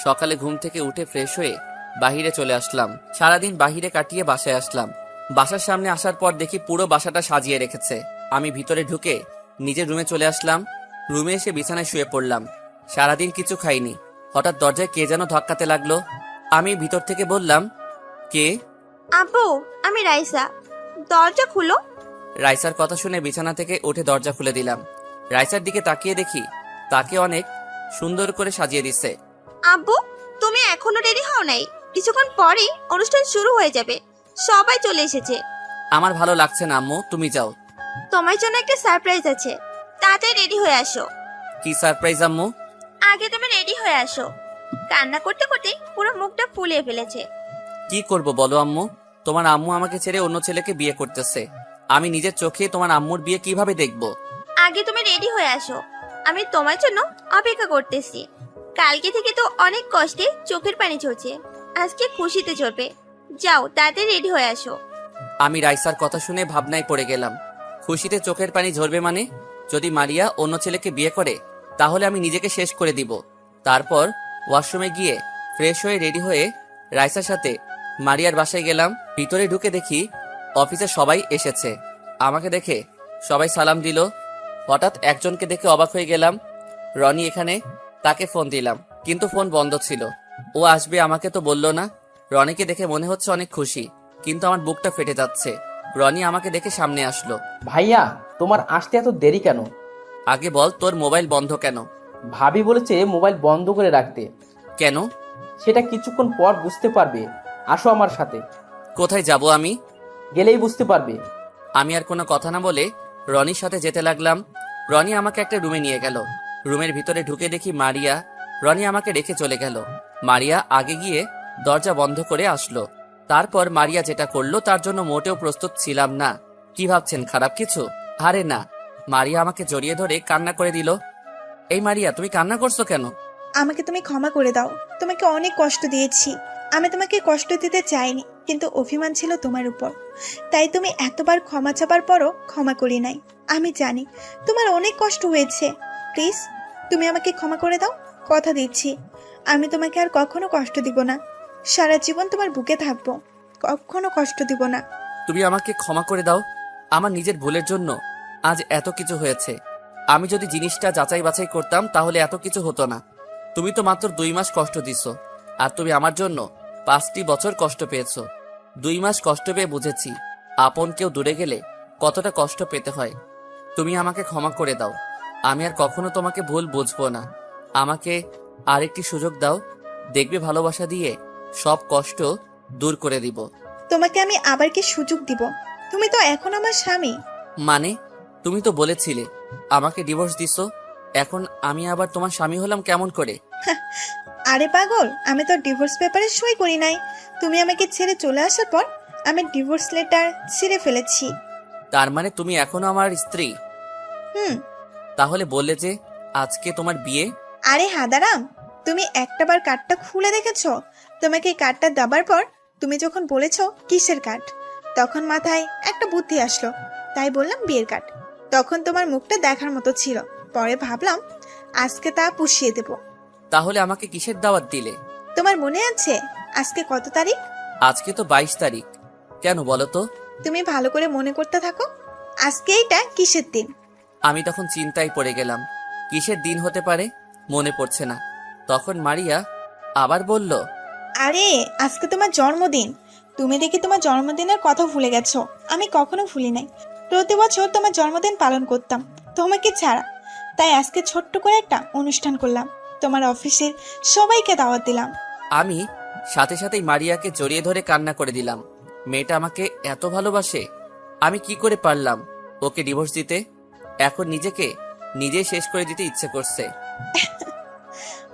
সকালে ঘুম থেকে উঠে ফ্রেশ হয়ে বাহিরে চলে আসলাম। সারাদিন বাহিরে কাটিয়ে বাসায় আসলাম। বাসার সামনে আসার পর দেখি পুরো বাসাটা সাজিয়ে রেখেছে। আমি ভিতরে ঢুকে নিজের রুমে চলে আসলাম। রুমে এসে বিছানায় শুয়ে পড়লাম। সারাদিন কিছু খাইনি। হঠাৎ দরজায় কে যেন ধাক্কাতে লাগলো। আমি ভিতর থেকে বললাম, কে? আব্বু, আমি রাইসা, দরজা খুলো। রাইসার কথা শুনে বিছানা থেকে উঠে দরজা খুলে দিলাম। রাইসার দিকে তাকিয়ে দেখি তাকে অনেক সুন্দর করে সাজিয়ে দিচ্ছে। আব্বু, তুমি এখনো রেডি হও নাই? কিছুক্ষণ পরেই অনুষ্ঠান শুরু হয়ে যাবে। সবাই চলে এসেছে। আমার ভালো লাগছে না আম্মু, তুমি যাও। তোমার জন্য একটা সারপ্রাইজ আছে, তাড়াতাড়ি রেডি হয়ে আসো। কি সারপ্রাইজ আম্মু? আগে তুমি রেডি হয়ে আসো। কান্না করতে করতে পুরো মুখটা ফুলিয়ে ফেলেছে। কি করব বলো আম্মু? তোমার আম্মু আমাকে ছেড়ে অন্য ছেলেকে বিয়ে করতেছে। আমি নিজের চোখে তোমার আম্মুর বিয়ে কিভাবে দেখব? আগে তুমি রেডি হয়ে আসো, আমি তোমার জন্য অপেক্ষা করতেছি। কালকে থেকে তো অনেক কষ্টে চোখের পানি ঝরছে, আজকে খুশিতে ঝরবে। যাও, তাড়াতাড়ি রেডি হয়ে আসো। আমি রাইসার কথা শুনে ভাবনায় পড়ে গেলাম। খুশিতে চোখের পানি ঝরবে মানে? যদি মারিয়া অন্য ছেলেকে বিয়ে করে তাহলে আমি নিজেকে শেষ করে দিব। তারপর ওয়াশরুমে গিয়ে ফ্রেশ হয়ে রেডি হয়ে রাইসার সাথে মারিয়ার বাসায় গেলাম। ভিতরে ঢুকে দেখি অফিসে সবাই এসেছে। আমাকে দেখে সবাই সালাম দিল। হঠাৎ একজনকে দেখে অবাক হয়ে গেলাম। রনি এখানে, তাকে ফোন দিলাম কিন্তু ফোন বন্ধ ছিল। ও আসবে আমাকে তো বললো না। রনিকে দেখে মনে হচ্ছে অনেক খুশি, কিন্তু আমার বুকটা ফেটে যাচ্ছে। রনি আমাকে দেখে সামনে আসলো। ভাইয়া, তোমার আসতে এত দেরি কেন? আগে বল, তোর মোবাইল বন্ধ কেন? ভাবি বলেছে মোবাইল বন্ধ করে রাখতে। কেন? সেটা কিছুক্ষণ পর বুঝতে পারবে। আসো আমার সাথে। কোথায় যাব আমি? গেলেই বুঝতে পারবে। আমি আর কোনো কথা না বলে রনির সাথে যেতে লাগলাম। রনি আমাকে একটা রুমে নিয়ে গেল। রুমের ভিতরে ঢুকে দেখি মারিয়া। রনি আমাকে রেখে চলে গেল। মারিয়া আগে গিয়ে দরজা বন্ধ করে আসলো। তারপর মারিয়া যেটা করলো তার জন্য মোটেও প্রস্তুত ছিলাম না। কি ভাবছেন, খারাপ কিছু? আরে না। মারিয়া আমাকে জড়িয়ে ধরে কান্না করে দিল। এই মারিয়া, তুমি কান্না করছো কেন? আমাকে তুমি ক্ষমা করে দাও। তোমাকে অনেক কষ্ট দিয়েছি। আমি তোমাকে কষ্ট দিতে চাইনি, কিন্তু অভিমান ছিল তোমার উপর। তাই তুমি এতবার ক্ষমা চাবার পরও ক্ষমা করি নাই। আমি জানি তোমার অনেক কষ্ট হয়েছে। প্লিজ, তুমি আমাকে ক্ষমা করে দাও। কথা দিচ্ছি, আমি তোমাকে আর কখনো কষ্ট দিব না। সারা জীবন তোমার বুকে থাকবো, কখনো কষ্ট দিব না। তুমি আমাকে ক্ষমা করে দাও। আমার নিজের ভুলের জন্য আজ এত কিছু হয়েছে। আমি যদি জিনিসটা যাচাই বাছাই করতাম তাহলে এত কিছু হতো না। তুমি তো মাত্র 2 মাস কষ্ট দিছো, আর তুমি আমার জন্য 5টি বছর কষ্ট পেয়েছো। 2 মাস কষ্ট পেয়ে বুঝেছি আপন কেউ দূরে গেলে কতটা কষ্ট পেতে হয়। তুমি আমাকে ক্ষমা করে দাও। আমি আর কখনো তোমাকে ভুল বুঝবো না। আমাকে আরেকটি সুযোগ দাও। দেখবে ভালোবাসা দিয়ে সব কষ্ট দূর করে দিব। তোমাকে আমি আবার কি সুযোগ দিব? তুমি তো এখন আমার স্বামী। মানে? তুমি তো বলেছিলে আমাকে ডিভোর্স দিছো, এখন আমি আবার তোমার স্বামী হলাম কেমন করে? আরে পাগল, আমি তো ডিভোর্স পেপারে সই করি নাই। তুমি আমাকে ছেড়ে চলে আসার পর আমি ডিভোর্স লেটার ছিঁড়ে ফেলেছি। তার মানে তুমি এখনো আমার স্ত্রী? হুম। তাহলে বললে যে আজকে তোমার বিয়ে। আরে হাদারাম, তুমি একটাবার কার্ডটা খুলে দেখেছো? তোমাকে কার্ডটা দেবার পর তুমি যখন বলেছো কিসের কার্ড, তখন মাথায় একটা বুদ্ধি আসলো, তাই বললাম বিয়ের কার্ড। তখন তোমার মুখটা দেখার মতো ছিল, পরে ভাবলাম আজকে তা পুষিয়ে দেব। তাহলে আমাকে কিসের দাওয়াত দিলে? তোমার মনে আছে আজকে কত তারিখ? আজকে তো 22 তারিখ। কেন বলো তো? তুমি ভালো করে মনে করতে থাকো, আজকে এইটা কিসের দিন। আমি তখন চিন্তায় পড়ে গেলাম, কিসের দিন হতে পারে, মনে পড়ছে না। তখন মারিয়া আবার বলল, আরে আজকে তোমার জন্মদিন। তুমি দেখি তোমার জন্মদিনের কথা ভুলে গেছো। আমি কখনো ভুলি নাই, প্রতি বছর তোমার জন্মদিন পালন করতাম তোমাকে ছাড়া। তাই আজকে ছোট্ট করে একটা অনুষ্ঠান করলাম, তোমার অফিসের সবাইকে দাওয়াত দিলাম। আমি সাথে সাথেই মারিয়াকে জড়িয়ে ধরে কান্না করে দিলাম। মেয়েটা আমাকে এত ভালোবাসে, আমি কি করে পারলাম ওকে ডিভোর্স দিতে? এখন নিজেকে নিজেই শেষ করে দিতে ইচ্ছে করছে।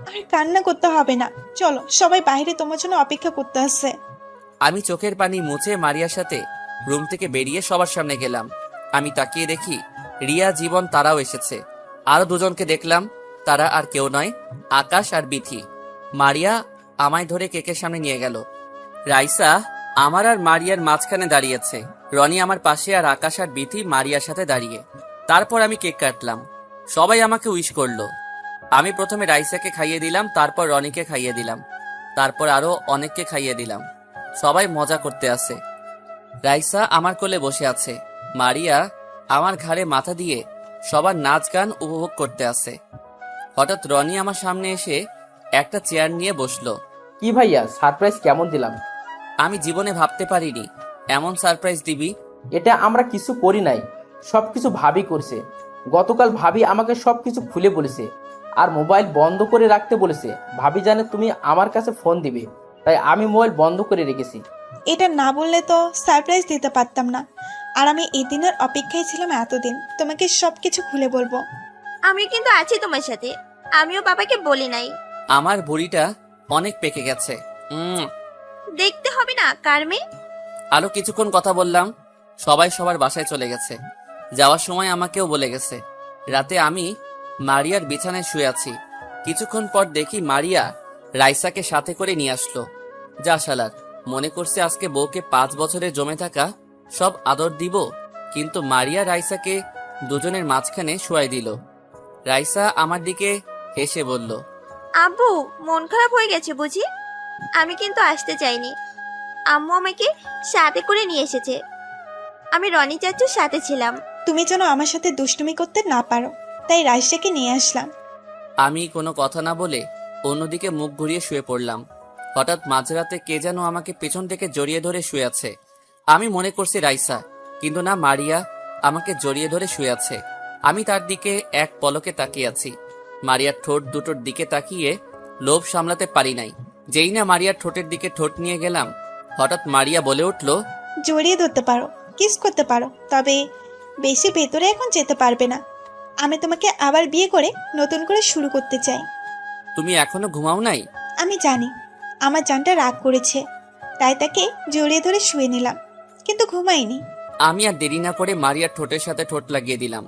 আর কান্না করতে হবে না, চলো সবাই বাইরে তোমার জন্য অপেক্ষা করতে আসছে। আমি চোখের পানি মুছে মারিয়ার সাথে রুম থেকে বেরিয়ে সবার সামনে গেলাম। আমি তাকিয়ে দেখি রিয়া, জীবন তারাও এসেছে। আরো দুজনকে দেখলাম, তারা আর কেউ নয়, আকাশ আর বিথি। মারিয়া আমায় ধরে কেকের সামনে নিয়ে গেল। রাইসা আমার আর মারিয়ার মাঝখানে দাঁড়িয়েছে, রনি আমার পাশে, আর আকাশ আর বিথি মারিয়ার সাথে দাঁড়িয়ে। তারপর আমি কেক কাটলাম, সবাই আমাকে উইশ করলো। আমি প্রথমে রাইসাকে খাইয়ে দিলাম, তারপর রনিকে খাইয়ে দিলাম, তারপর আরো অনেককে খাইয়ে দিলাম। সবাই মজা করতে আছে। রাইসা আমার কোলে বসে আছে, মারিয়া আমার ঘাড়ে মাথা দিয়ে সবার নাচ গান উপভোগ করতে আছে। হঠাৎ রনি আমার সামনে এসে একটা চেয়ার নিয়ে বসলো। কি ভাইয়া, সারপ্রাইজ কেমন দিলাম? আমি জীবনে ভাবতে পারিনি এমন সারপ্রাইজ দিবি। এটা আমরা কিছু করি নাই, সবকিছু ভাবি করছে। গতকাল ভাবি আমাকে সবকিছু খুলে বলেছে, আর মোবাইল বন্ধ করে রাখতে বলেছে। ভাবি জানে তুমি আমার কাছে ফোন দিবে, তাই আমি মোবাইল বন্ধ করে রেখেছি। এটা না বললে তো সারপ্রাইজ দিতে পারতাম না, আর আমি এই দিনের অপেক্ষায় ছিলাম এতদিন, তোমাকে সবকিছু খুলে বলবো। আমি কিন্তু আছি তোমার সাথে, আমিও বাবাকে বলি নাই। আমার বুড়িটা অনেক পেকে গেছে। দেখতে হবে না কার মেয়ে। আরো কিছুক্ষণ কথা বললাম, সবাই সবার বাসায় চলে গেছে। যাওয়ার সময় আমাকেও বলে গেছে। রাতে আমি মারিয়ার বিছানায় শুয়ে আছি। কিছুক্ষণ পর দেখি মারিয়া রাইসাকে সাথে করে নিয়ে আসলো। যা শালার, মনে করছে আজকে বউকে 5 বছরে জমে থাকা সব আদর দিব, কিন্তু মারিয়া রাইসাকে দুজনের মাঝখানে শুয়াই দিল। রাইসা আমার দিকে হেসে বলল, আব্বু মন খারাপ হয়ে গেছে বুঝি? আমি কিন্তু আসতে চাইনি, আম্মু আমাকে সাথে করে নিয়ে এসেছে। আমি রনি চাচুর সাথে ছিলাম। তুমি যেন আমার সাথে দুষ্টুমি করতে না পারো, তাই রাইসাকে নিয়ে আসলাম। আমি কোনো কথা না বলে অন্যদিকে মুখ ঘুরিয়ে শুয়ে পড়লাম। হঠাৎ মাঝরাতে কে যেন আমাকে পেছন থেকে জড়িয়ে ধরে শুয়ে আছে। আমি মনে করছি রাইসা, কিন্তু না, মারিয়া আমাকে জড়িয়ে ধরে শুয়ে আছে। আমি তার দিকে এক পলকে তাকিয়ে আছি। মারিয়ার ঠোঁট দুটোর দিকে তাকিয়ে লোভ সামলাতে পারি নাই। যেই না মারিয়ার ঠোঁটের দিকে ঠোঁট নিয়ে গেলাম, হঠাৎ মারিয়া বলে উঠল, জড়িয়ে ধরতে পারো, কিস করতে পারো, তবে বেশি ভেতরে এখন যেতে পারবে না। আমি তোমাকে আবার বিয়ে করে নতুন করে শুরু করতে চাই। তুমি এখনো ঘুমাও নাই? আমি জানি আমার জানটা রাগ করেছে, তাই তাকে জড়িয়ে ধরে শুয়ে নিলাম, কিন্তু ঘুমাইনি। আমি আর দেরি না করে মারিয়ার ঠোঁটের সাথে ঠোঁট লাগিয়ে দিলাম।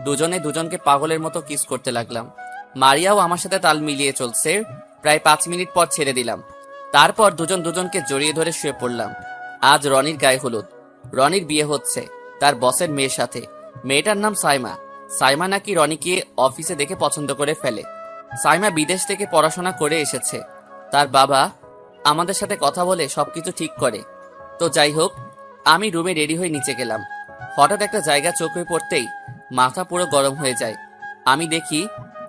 দুজনে দুজনকে পাগলের মতো কিস করতে লাগলাম। মারিয়াও আমার সাথে তাল মিলিয়ে চলছে। প্রায় 5 মিনিট পর ছেড়ে দিলাম। তারপর দুজন দুজনকে জড়িয়ে ধরে শুয়ে পড়লাম। আজ রনির গায়ে হলুদ। রনির বিয়ে হচ্ছে তার বসের মেয়ের সাথে। মেয়েটার নাম সাইমা। সাইমা নাকি রনিকে অফিসে দেখে পছন্দ করে ফেলে। সাইমা বিদেশ থেকে পড়াশোনা করে এসেছে। তার বাবা আমাদের সাথে কথা বলে সবকিছু ঠিক করে। তো যাই হোক, আমি রুমে রেডি হয়ে নিচে গেলাম। হঠাৎ একটা জায়গা চোখে পড়তেই মাথা পুরো গরম হয়ে যায়। আমি দেখি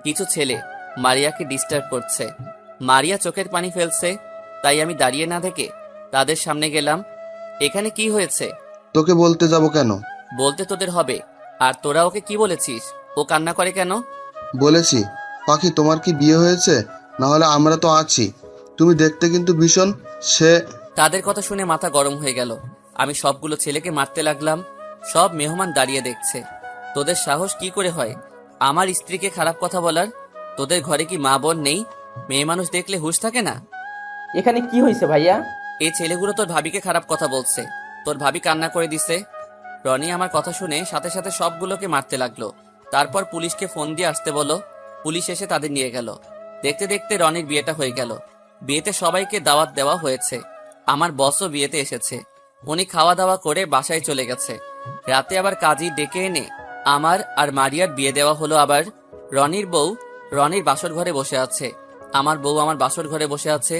কিছু ছেলে মারিয়াকে ডিস্টার্ব করছে। মারিয়া চোখের পানি ফেলছে, তাই আমি দাঁড়িয়ে না থেকে তাদের সামনে গেলাম। এখানে কি হয়েছে? তোকে বলতে যাব কেন? বলতে তোদের হবে। আর তোরা ওকে কি বলেছিস? ও কান্না করে কেন? বলেছি, পাখি তোমার কি বিয়ে হয়েছে? না হলে আমরা তো আছি। তুমি দেখতে কিন্তু ভীষণ। সে তাদের কথা শুনে মাথা গরম হয়ে গেল। আমি সবগুলো ছেলেকে মারতে লাগলাম। সব মেহমান দাঁড়িয়ে দেখছে। তোদের সাহস কি করে হয় আমার স্ত্রীকে খারাপ কথা বলার? তোদের ঘরে কি মা বোন নেই? মেয়ে মানুষ দেখলে হুঁশ থাকে না? এখানে কি হয়েছে ভাইয়া? এই ছেলেগুলো তোর ভাবিকে খারাপ কথা বলছে। তোর ভাবি কান্না করে দিছে। রনি আমার কথা শুনে সাথে সাথে সবগুলোকে মারতে লাগলো। তারপর পুলিশকে ফোন দিয়ে আসতে বলো। পুলিশ এসে তাদের নিয়ে গেল। দেখতে দেখতে রনির বিয়েটা হয়ে গেল। বিয়েতে সবাইকে দাওয়াত দেওয়া হয়েছে। আমার বসও বিয়েতে এসেছে। উনি খাওয়া দাওয়া করে বাসায় চলে গেছে। রাতে আবার কাজী ডেকে এনে আমার আর মারিয়ার বিয়ে দেওয়া হলো। আবার রনির বউ রনির বাসর ঘরে বসে আছে, আমার বউ আমার বাসর ঘরে বসে আছে।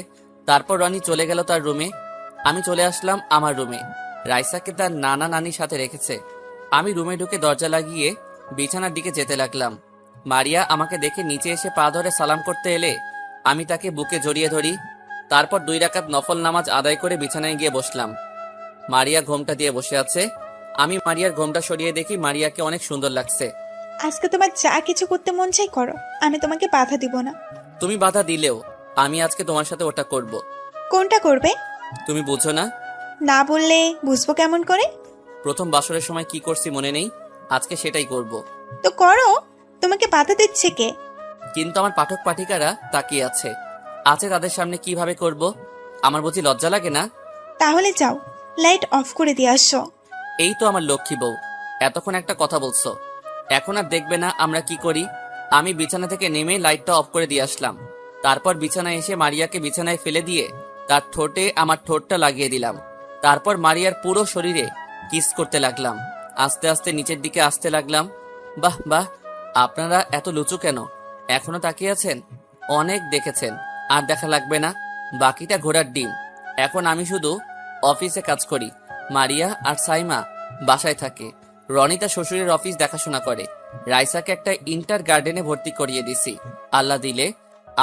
তারপর রনি চলে গেল তার রুমে। আমি চলে আসলাম আমার রুমে। রাইসাকে তার নানা নানির সাথে রেখেছে। আমি রুমে ঢুকে দরজা লাগিয়ে বিছানার দিকে যেতে লাগলাম। মারিয়া আমাকে দেখে নিচে এসে পা ধরে সালাম করতে এলে আমি তাকে বুকে জড়িয়ে ধরি। তারপর 2 রাকাত নফল নামাজ আদায় করে বিছানায় গিয়ে বসলাম। মারিয়া ঘোমটা দিয়ে বসে আছে। আমি মারিয়ার ঘোমটা সরিয়ে দেখি মারিয়াকে অনেক সুন্দর লাগছে। আজকে তোমার যা কিছু করতে মন চাই করো, আমি তোমাকে বাধা দিব না। তুমি বাধা দিলেও আমি আজকে তোমার সাথে ওটা করব। কোনটা করবে? তুমি বুঝো না? না বললে বুঝবো কেমন করে? প্রথম বাসরের সময় কি করছি মনে নেই? আজকে সেটাই করব। তো করো, তোমাকে বাধা দিচ্ছে কে? কিন্তু আমার পাঠক পাঠিকারা তাকিয়ে আছে তাদের সামনে কিভাবে করব? আমার বুঝি লজ্জা লাগে না? তাহলে যাও, লাইট অফ করে দিয়ে আসো। এই তো আমার লক্ষ্মী বউ, এতক্ষণ একটা কথা বলছো, এখন আর দেখবে না আমরা কি করি? আমি বিছানা থেকে নেমে লাইটটা অফ করে দিয়ে আসলাম। তারপর বিছানায় এসে মারিয়াকে বিছানায় ফেলে দিয়ে তার ঠোঁটে আমার ঠোঁটটা লাগিয়ে দিলাম। তারপর মারিয়ার পুরো শরীরে কিস করতে লাগলাম। আস্তে আস্তে নিচের দিকে আসতে লাগলাম। বাহ বাহ, আপনারা এত লুচু কেন? এখনো তাকিয়ে আছেন? অনেক দেখেছেন, আর দেখা লাগবে না। বাকিটা ঘোড়ার ডিম। এখন আমি শুধু অফিসে কাজ করি, মারিয়া আর সাইমা বাসায় থাকে। রনি তার শ্বশুরের অফিস দেখাশোনা করে। রাইসাকে একটা ইন্টার গার্ডেনে ভর্তি করিয়ে দিছি। আল্লাহ দিলে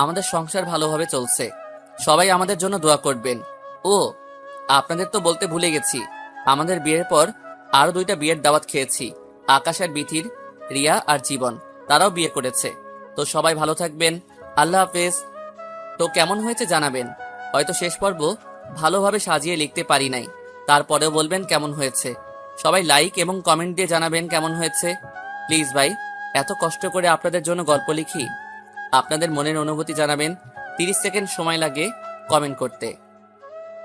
আমাদের সংসার ভালোভাবে চলছে। সবাই আমাদের জন্য দোয়া করবেন। ও আপনাদের তো বলতে ভুলে গেছি, আমাদের বিয়ের পর আরো 2টা বিয়ের দাওয়াত খেয়েছি। আকাশ আর বিথির, রিয়া আর জীবন, তারাও বিয়ে করেছে। তো সবাই ভালো থাকবেন। আল্লাহ হাফেজ। তো কেমন হয়েছে জানাবেন। হয়তো শেষ পর্ব ভালোভাবে সাজিয়ে লিখতে পারি নাই, তারপরেও বলবেন কেমন হয়েছে। সবাই লাইক এবং কমেন্ট দিয়ে জানাবেন কেমন হয়েছে। প্লিজ ভাই, এত কষ্ট করে আপনাদের জন্য গল্প লিখি, আপনাদের মনের অনুভূতি জানাবেন। 30 সেকেন্ড সময় লাগে কমেন্ট করতে।